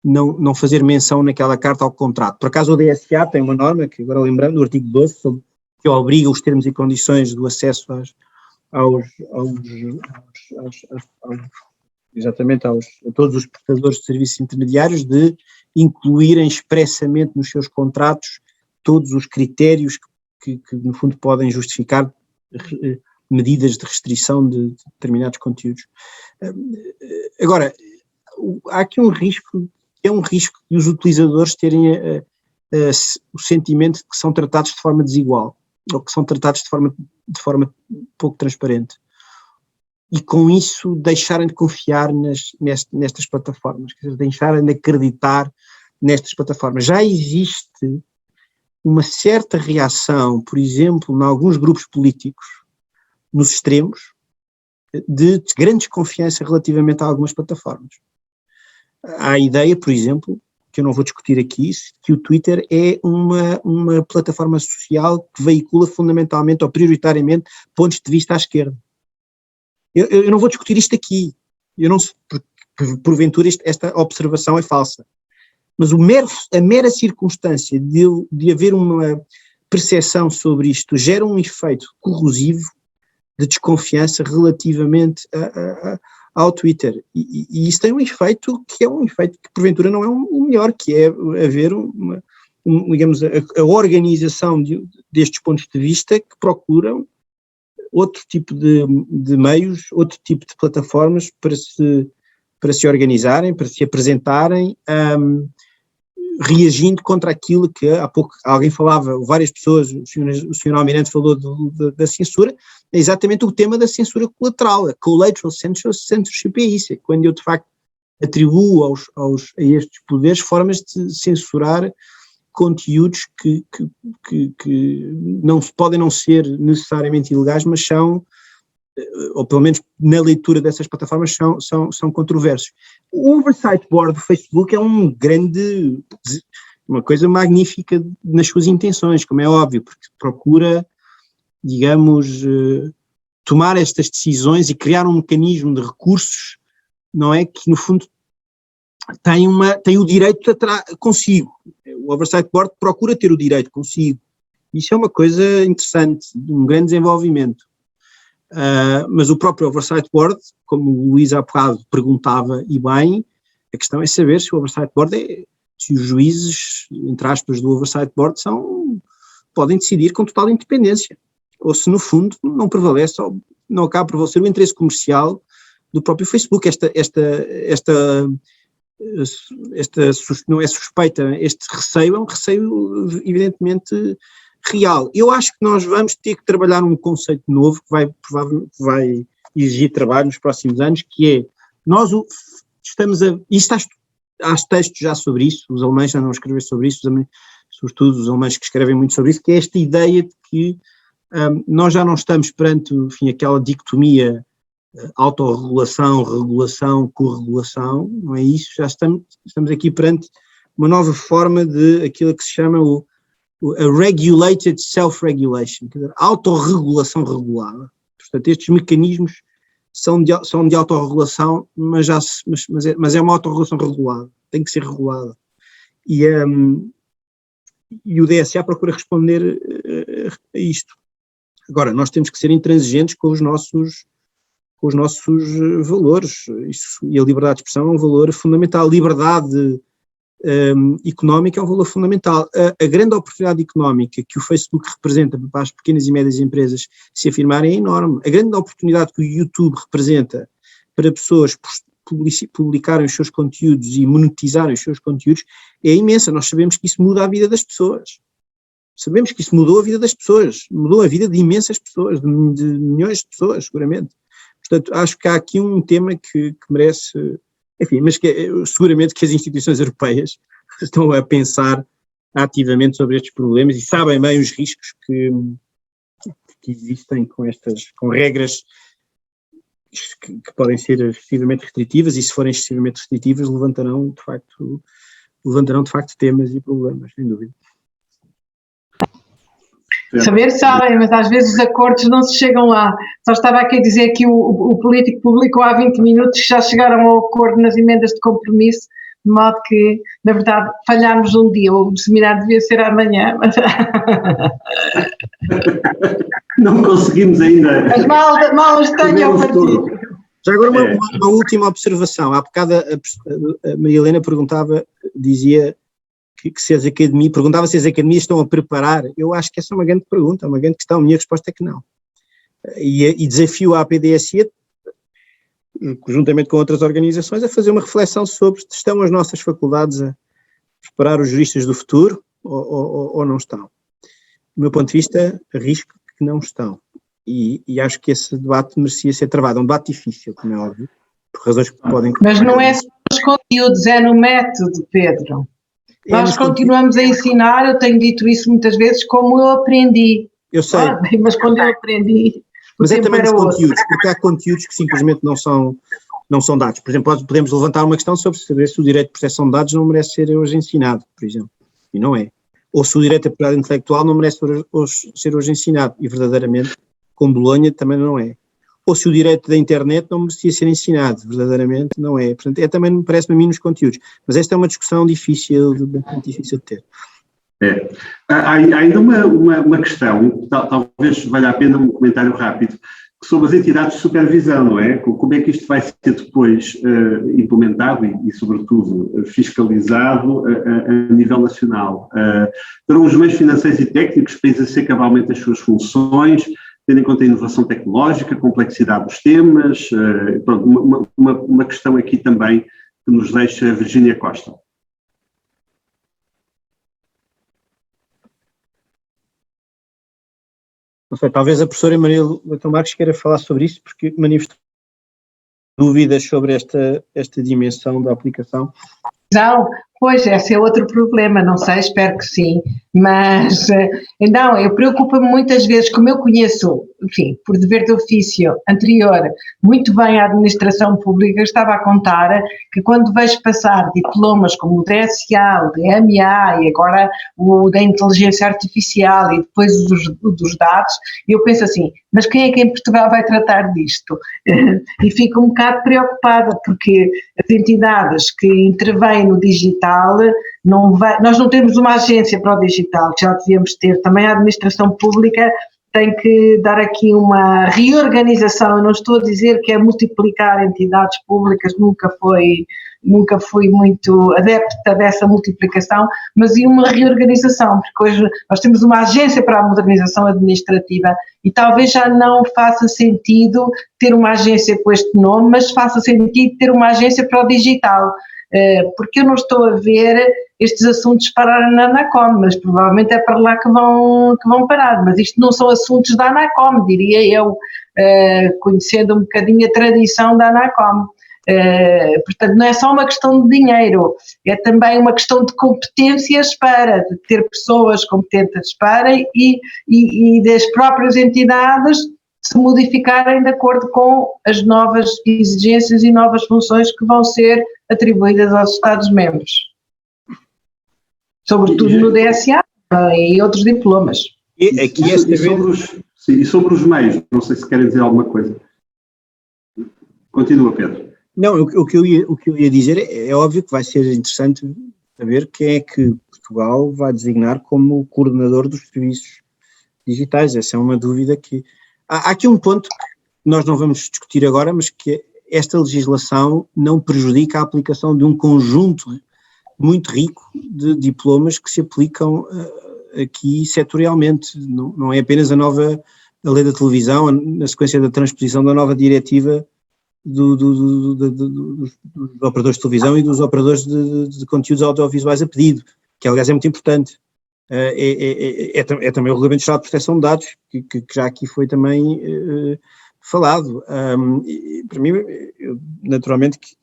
não fazer menção naquela carta ao contrato. Por acaso o DSA tem uma norma, que agora lembrando, no artigo 12, que obriga os termos e condições do acesso a todos os prestadores de serviços intermediários de incluírem expressamente nos seus contratos todos os critérios que no fundo podem justificar medidas de restrição de determinados conteúdos. Agora, há aqui um risco, que é um risco de os utilizadores terem o sentimento de que são tratados de forma desigual, ou que são tratados de forma pouco transparente. E com isso deixarem de confiar nestas plataformas, quer dizer, deixarem de acreditar nestas plataformas. Já existe uma certa reação, por exemplo, em alguns grupos políticos, nos extremos, de grande desconfiança relativamente a algumas plataformas. Há a ideia, por exemplo, que eu não vou discutir aqui, que o Twitter é uma plataforma social que veicula fundamentalmente ou prioritariamente pontos de vista à esquerda. Eu não vou discutir isto aqui, porventura esta observação é falsa, mas a mera circunstância de haver uma percepção sobre isto gera um efeito corrosivo de desconfiança relativamente ao Twitter, e isso tem um efeito que porventura não é o melhor, que é haver digamos, a organização destes pontos de vista que procuram outro tipo de meios, outro tipo de plataformas para se organizarem, para se apresentarem, reagindo contra aquilo que há pouco alguém falava, várias pessoas, o senhor Almirante falou da censura, é exatamente o tema da censura colateral, a collateral censorship é isso, é quando eu de facto atribuo a estes poderes formas de censurar conteúdos que podem não ser necessariamente ilegais, mas são, ou pelo menos na leitura dessas plataformas, são controversos. O Oversight Board do Facebook é uma coisa magnífica nas suas intenções, como é óbvio, porque procura, digamos, tomar estas decisões e criar um mecanismo de recursos, não é, que no fundo tem o direito consigo. O Oversight Board procura ter o direito consigo. Isso é uma coisa interessante, um grande desenvolvimento. Mas o próprio Oversight Board, como o Luís há bocado perguntava, e bem, a questão é saber se o Oversight Board se os juízes, entre aspas, do Oversight Board podem decidir com total independência. ou se no fundo não prevalece, ou não acaba por prevalecer o interesse comercial do próprio Facebook. Não é suspeita, este receio é um receio evidentemente real. Eu acho que nós vamos ter que trabalhar um conceito novo que vai exigir trabalho nos próximos anos, que é, há textos já sobre isso, os alemães já não escreveram sobre isso, sobretudo os alemães que escrevem muito sobre isso, que é esta ideia de que nós já não estamos perante, enfim, aquela dicotomia autorregulação, regulação, corregulação, não é isso, já estamos aqui perante uma nova forma de aquilo que se chama a regulated self-regulation, quer dizer, autorregulação regulada. Portanto, estes mecanismos são de autorregulação, mas é uma autorregulação regulada, tem que ser regulada. E o DSA procura responder a isto. Agora, nós temos que ser intransigentes com os nossos valores, e a liberdade de expressão é um valor fundamental, a liberdade económica é um valor fundamental. A grande oportunidade económica que o Facebook representa para as pequenas e médias empresas se afirmarem é enorme. A grande oportunidade que o YouTube representa para pessoas publicarem os seus conteúdos e monetizarem os seus conteúdos é imensa. Nós sabemos que isso muda a vida das pessoas. Sabemos que isso mudou a vida das pessoas, mudou a vida de imensas pessoas, de milhões de pessoas, seguramente. Portanto, acho que há aqui um tema que merece, enfim, mas seguramente que as instituições europeias estão a pensar ativamente sobre estes problemas e sabem bem os riscos que existem com regras que podem ser excessivamente restritivas, e se forem excessivamente restritivas levantarão de facto temas e problemas, sem dúvida. Saber sabem, mas às vezes os acordos não se chegam lá. Só estava aqui a dizer que o político publicou há 20 minutos que já chegaram ao acordo nas emendas de compromisso, de modo que, na verdade, falhámos um dia. O seminário devia ser amanhã, mas... Não conseguimos ainda. Mas mal os tenho ao partido. Já agora uma última observação. Há bocado a Maria Helena dizia que se perguntava se as academias estão a preparar. Eu acho que essa é uma grande pergunta, uma grande questão. A minha resposta é que não. E desafio a APDSE, juntamente com outras organizações, a fazer uma reflexão sobre se estão as nossas faculdades a preparar os juristas do futuro ou não estão. Do meu ponto de vista, arrisco que não estão. E acho que esse debate merecia ser travado. É um debate difícil, como é óbvio, por razões que podem... Mas não é só nos conteúdos, é no método, Pedro. Nós continuamos a ensinar, eu tenho dito isso muitas vezes, como eu aprendi. Eu sei. Mas quando eu aprendi, mas é também nos conteúdos, porque há conteúdos que simplesmente não são dados. Por exemplo, podemos levantar uma questão sobre saber se o direito de proteção de dados não merece ser hoje ensinado, por exemplo. E não é. Ou se o direito à propriedade intelectual não merece ser hoje ensinado. E verdadeiramente, com Bolonha, também não é. Ou se o direito da internet não merecia ser ensinado, verdadeiramente não é. Portanto, também parece-me a mim nos conteúdos. Mas esta é uma discussão difícil de ter. Há ainda uma questão, talvez valha a pena um comentário rápido, sobre as entidades de supervisão, não é? Como é que isto vai ser depois implementado e, sobretudo, fiscalizado a nível nacional? Terão os meios financeiros e técnicos para exercer cabalmente as suas funções, tendo em conta a inovação tecnológica, a complexidade dos temas? Pronto, uma questão aqui também que nos deixa Virgínia Costa. Não sei, talvez a professora Maria Leitão Marques queira falar sobre isso, porque manifestou dúvidas sobre esta dimensão da aplicação. Não, pois, esse é outro problema, não sei, espero que sim, mas, não, eu preocupo-me muitas vezes, como eu conheço, enfim, por dever de ofício anterior, muito bem a administração pública, estava a contar que quando vejo passar diplomas como o DSA, o DMA e agora o da inteligência artificial e depois dos dados, eu penso assim, mas quem é que em Portugal vai tratar disto? E fico um bocado preocupada, porque as entidades que intervêm no digital, nós não temos uma agência para o digital, que já devíamos ter, também a administração pública tem que dar aqui uma reorganização. Eu não estou a dizer que é multiplicar entidades públicas, nunca foi nunca fui muito adepta dessa multiplicação, mas e uma reorganização, porque hoje nós temos uma agência para a modernização administrativa e talvez já não faça sentido ter uma agência com este nome, mas faça sentido ter uma agência para o digital, porque eu não estou a ver estes assuntos pararem na ANACOM, mas provavelmente é para lá que vão parar, mas isto não são assuntos da ANACOM, diria eu, conhecendo um bocadinho a tradição da ANACOM. Portanto, não é só uma questão de dinheiro, é também uma questão de competências de ter pessoas competentes para e das próprias entidades se modificarem de acordo com as novas exigências e novas funções que vão ser atribuídas aos Estados-membros. Sobretudo no DSA e outros diplomas. E sobre os meios, não sei se querem dizer alguma coisa. Continua, Pedro. Não, o que eu ia dizer é óbvio que vai ser interessante saber quem é que Portugal vai designar como coordenador dos serviços digitais. Essa é uma dúvida que... Há aqui um ponto que nós não vamos discutir agora, mas que esta legislação não prejudica a aplicação de um conjunto muito rico de diplomas que se aplicam aqui setorialmente. Não é apenas a lei da televisão, na sequência da transposição da nova diretiva dos operadores de televisão e dos operadores de conteúdos audiovisuais a pedido, que aliás é muito importante. É também o Regulamento Geral de Proteção de Dados, que já aqui foi também falado. Para mim, naturalmente, que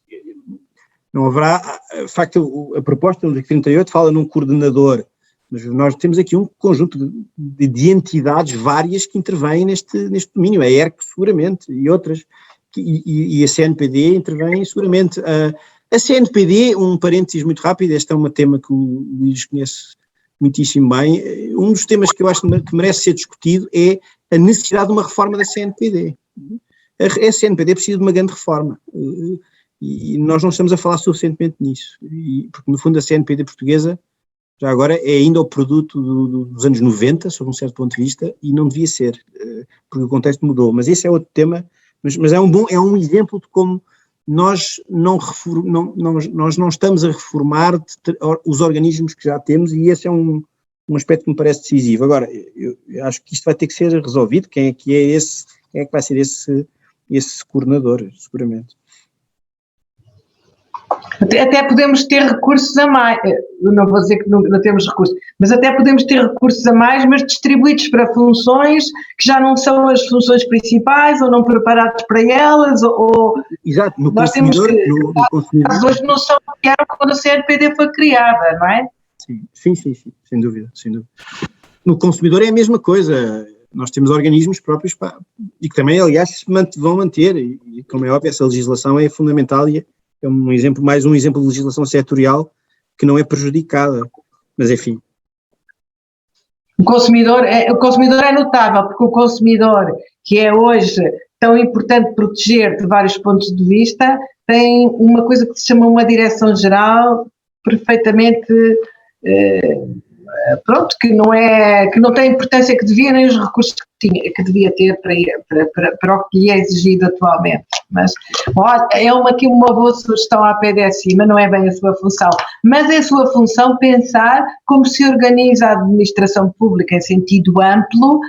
não haverá, de facto, a proposta do 38 fala num coordenador, mas nós temos aqui um conjunto de entidades várias que intervêm neste domínio, a ERC seguramente e outras, e a CNPD intervém seguramente. A CNPD, um parênteses muito rápido, este é um tema que o Luís conhece muitíssimo bem, um dos temas que eu acho que merece ser discutido é a necessidade de uma reforma da CNPD. A CNPD precisa de uma grande reforma e nós não estamos a falar suficientemente nisso, porque no fundo a CNPD portuguesa já agora é ainda o produto dos anos 90, sob um certo ponto de vista, e não devia ser, porque o contexto mudou, mas esse é outro tema, mas é um exemplo de como nós não estamos a reformar os organismos que já temos, e esse é um aspecto que me parece decisivo. Agora, eu acho que isto vai ter que ser resolvido, quem é que vai ser esse coordenador, seguramente. Até podemos ter recursos a mais, não vou dizer que não temos recursos, mas até podemos ter recursos a mais, mas distribuídos para funções que já não são as funções principais ou não preparados para elas, Exato, no nós consumidor, temos que, no consumidor. as hoje não são o que eram quando a CNPD foi criada, não é? Sim, sem dúvida. No consumidor é a mesma coisa, nós temos organismos próprios e que também, aliás, se vão manter, e como é óbvio, essa legislação é fundamental e é mais um exemplo de legislação setorial que não é prejudicada, mas enfim. O consumidor é notável, porque o consumidor, que é hoje tão importante proteger de vários pontos de vista, tem uma coisa que se chama uma direção-geral perfeitamente, que não tem a importância que devia, nem os recursos que devia ter para o que lhe é exigido atualmente. Mas aqui uma boa sugestão à PDSI, mas não é bem a sua função. Mas é a sua função pensar como se organiza a administração pública em sentido amplo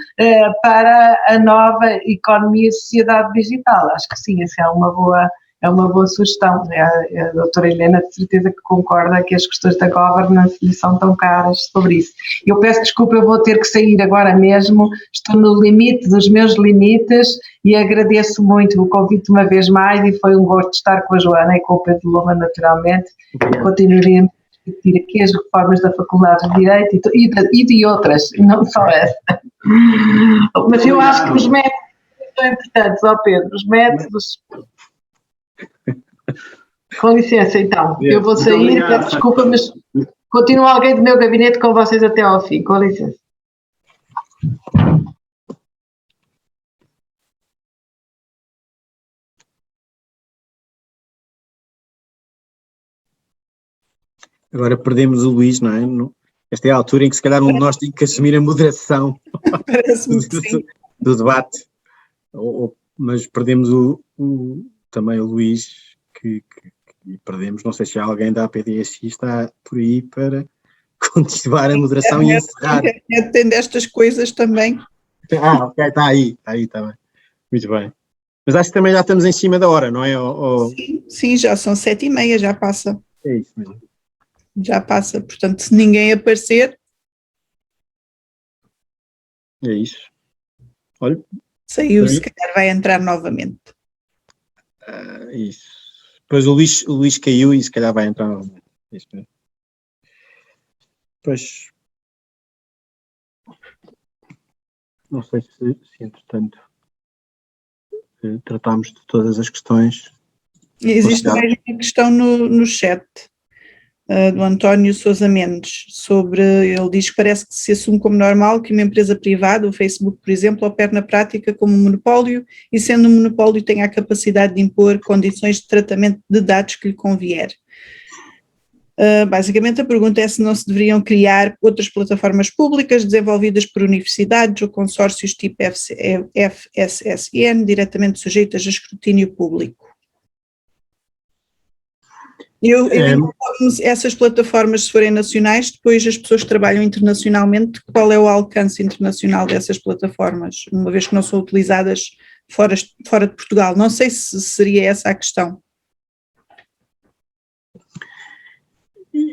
para a nova economia e sociedade digital. Acho que sim, essa é uma boa sugestão. A doutora Helena de certeza que concorda que as questões da governance lhe são tão caras sobre isso. Eu peço desculpa, eu vou ter que sair agora mesmo, estou no limite dos meus limites e agradeço muito o convite uma vez mais e foi um gosto estar com a Joana e com o Pedro Loma, naturalmente. Continuaremos a discutir aqui as reformas da Faculdade de Direito e de outras, não só essa. Mas eu acho que os métodos são importantes, Pedro, os métodos... Com licença, então. Eu vou sair, peço desculpa, mas continua alguém do meu gabinete com vocês até ao fim. Com licença. Agora perdemos o Luís, não é? Esta é a altura em que se calhar um de nós tem que assumir a moderação do debate. Mas perdemos também o Luís, que e perdemos. Não sei se alguém da APDSI está por aí para continuar a moderação e encerrar. A internet tem destas coisas também. Ok, está aí, está bem. Muito bem. Mas acho que também já estamos em cima da hora, não é? Sim, já são 7h30, já passa. É isso mesmo. Já passa, portanto, se ninguém aparecer... É isso. Olha. Saiu, se calhar vai entrar novamente. Isso. Depois o Luís caiu e se calhar vai entrar novamente. Isso mesmo. Pois... Não sei se entretanto, tratámos de todas as questões. Existe mais uma questão no chat do António Sousa Mendes, ele diz que parece que se assume como normal que uma empresa privada, o Facebook, por exemplo, opere na prática como um monopólio e, sendo um monopólio, tenha a capacidade de impor condições de tratamento de dados que lhe convier. Basicamente a pergunta é se não se deveriam criar outras plataformas públicas desenvolvidas por universidades ou consórcios tipo FSSN, diretamente sujeitas a escrutínio público. Essas plataformas, se forem nacionais, depois as pessoas que trabalham internacionalmente, qual é o alcance internacional dessas plataformas, uma vez que não são utilizadas fora de Portugal? Não sei se seria essa a questão.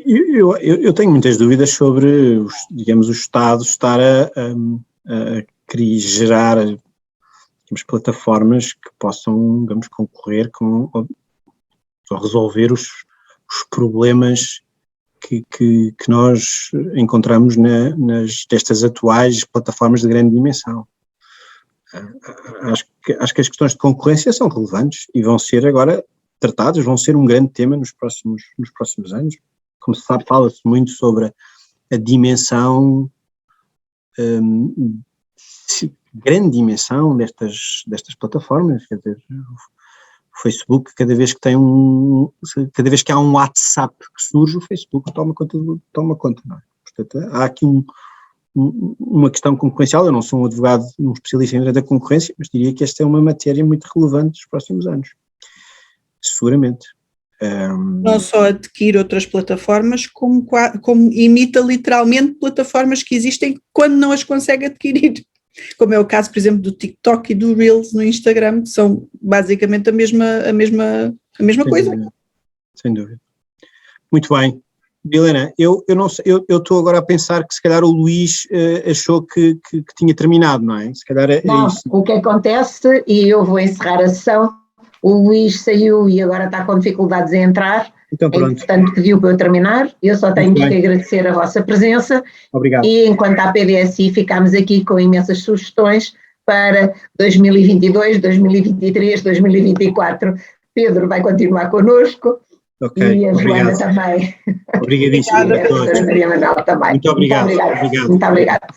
Eu tenho muitas dúvidas sobre, digamos, o Estado estar a querer gerar, digamos, plataformas que possam, digamos, concorrer com, ou resolver os problemas que nós encontramos destas atuais plataformas de grande dimensão. Acho que as questões de concorrência são relevantes e vão ser agora tratadas, vão ser um grande tema nos próximos anos. Como se sabe, fala-se muito sobre a dimensão, grande dimensão destas plataformas, quer dizer, o Facebook, cada vez que há um WhatsApp que surge, o Facebook toma conta, não é? Portanto, há aqui uma questão concorrencial. Eu não sou um advogado, um especialista em direito da concorrência, mas diria que esta é uma matéria muito relevante nos próximos anos, seguramente. Não só adquire outras plataformas, como imita literalmente plataformas que existem quando não as consegue adquirir, como é o caso, por exemplo, do TikTok e do Reels no Instagram, que são basicamente a mesma coisa. Sem dúvida. Muito bem. Helena, eu não sei, eu estou agora a pensar que se calhar o Luís achou que tinha terminado, não é? Se calhar é não, isso. O que acontece, e eu vou encerrar a sessão, o Luís saiu e agora está com dificuldades em entrar, então, pronto. Portanto pediu para eu terminar. Eu só tenho que agradecer a vossa presença. Obrigado. E enquanto à PDSI ficamos aqui com imensas sugestões para 2022, 2023, 2024. Pedro vai continuar connosco. Okay, e a Joana também. Obrigadíssimo. E a Maria Manuel também. Muito obrigado. Muito obrigado.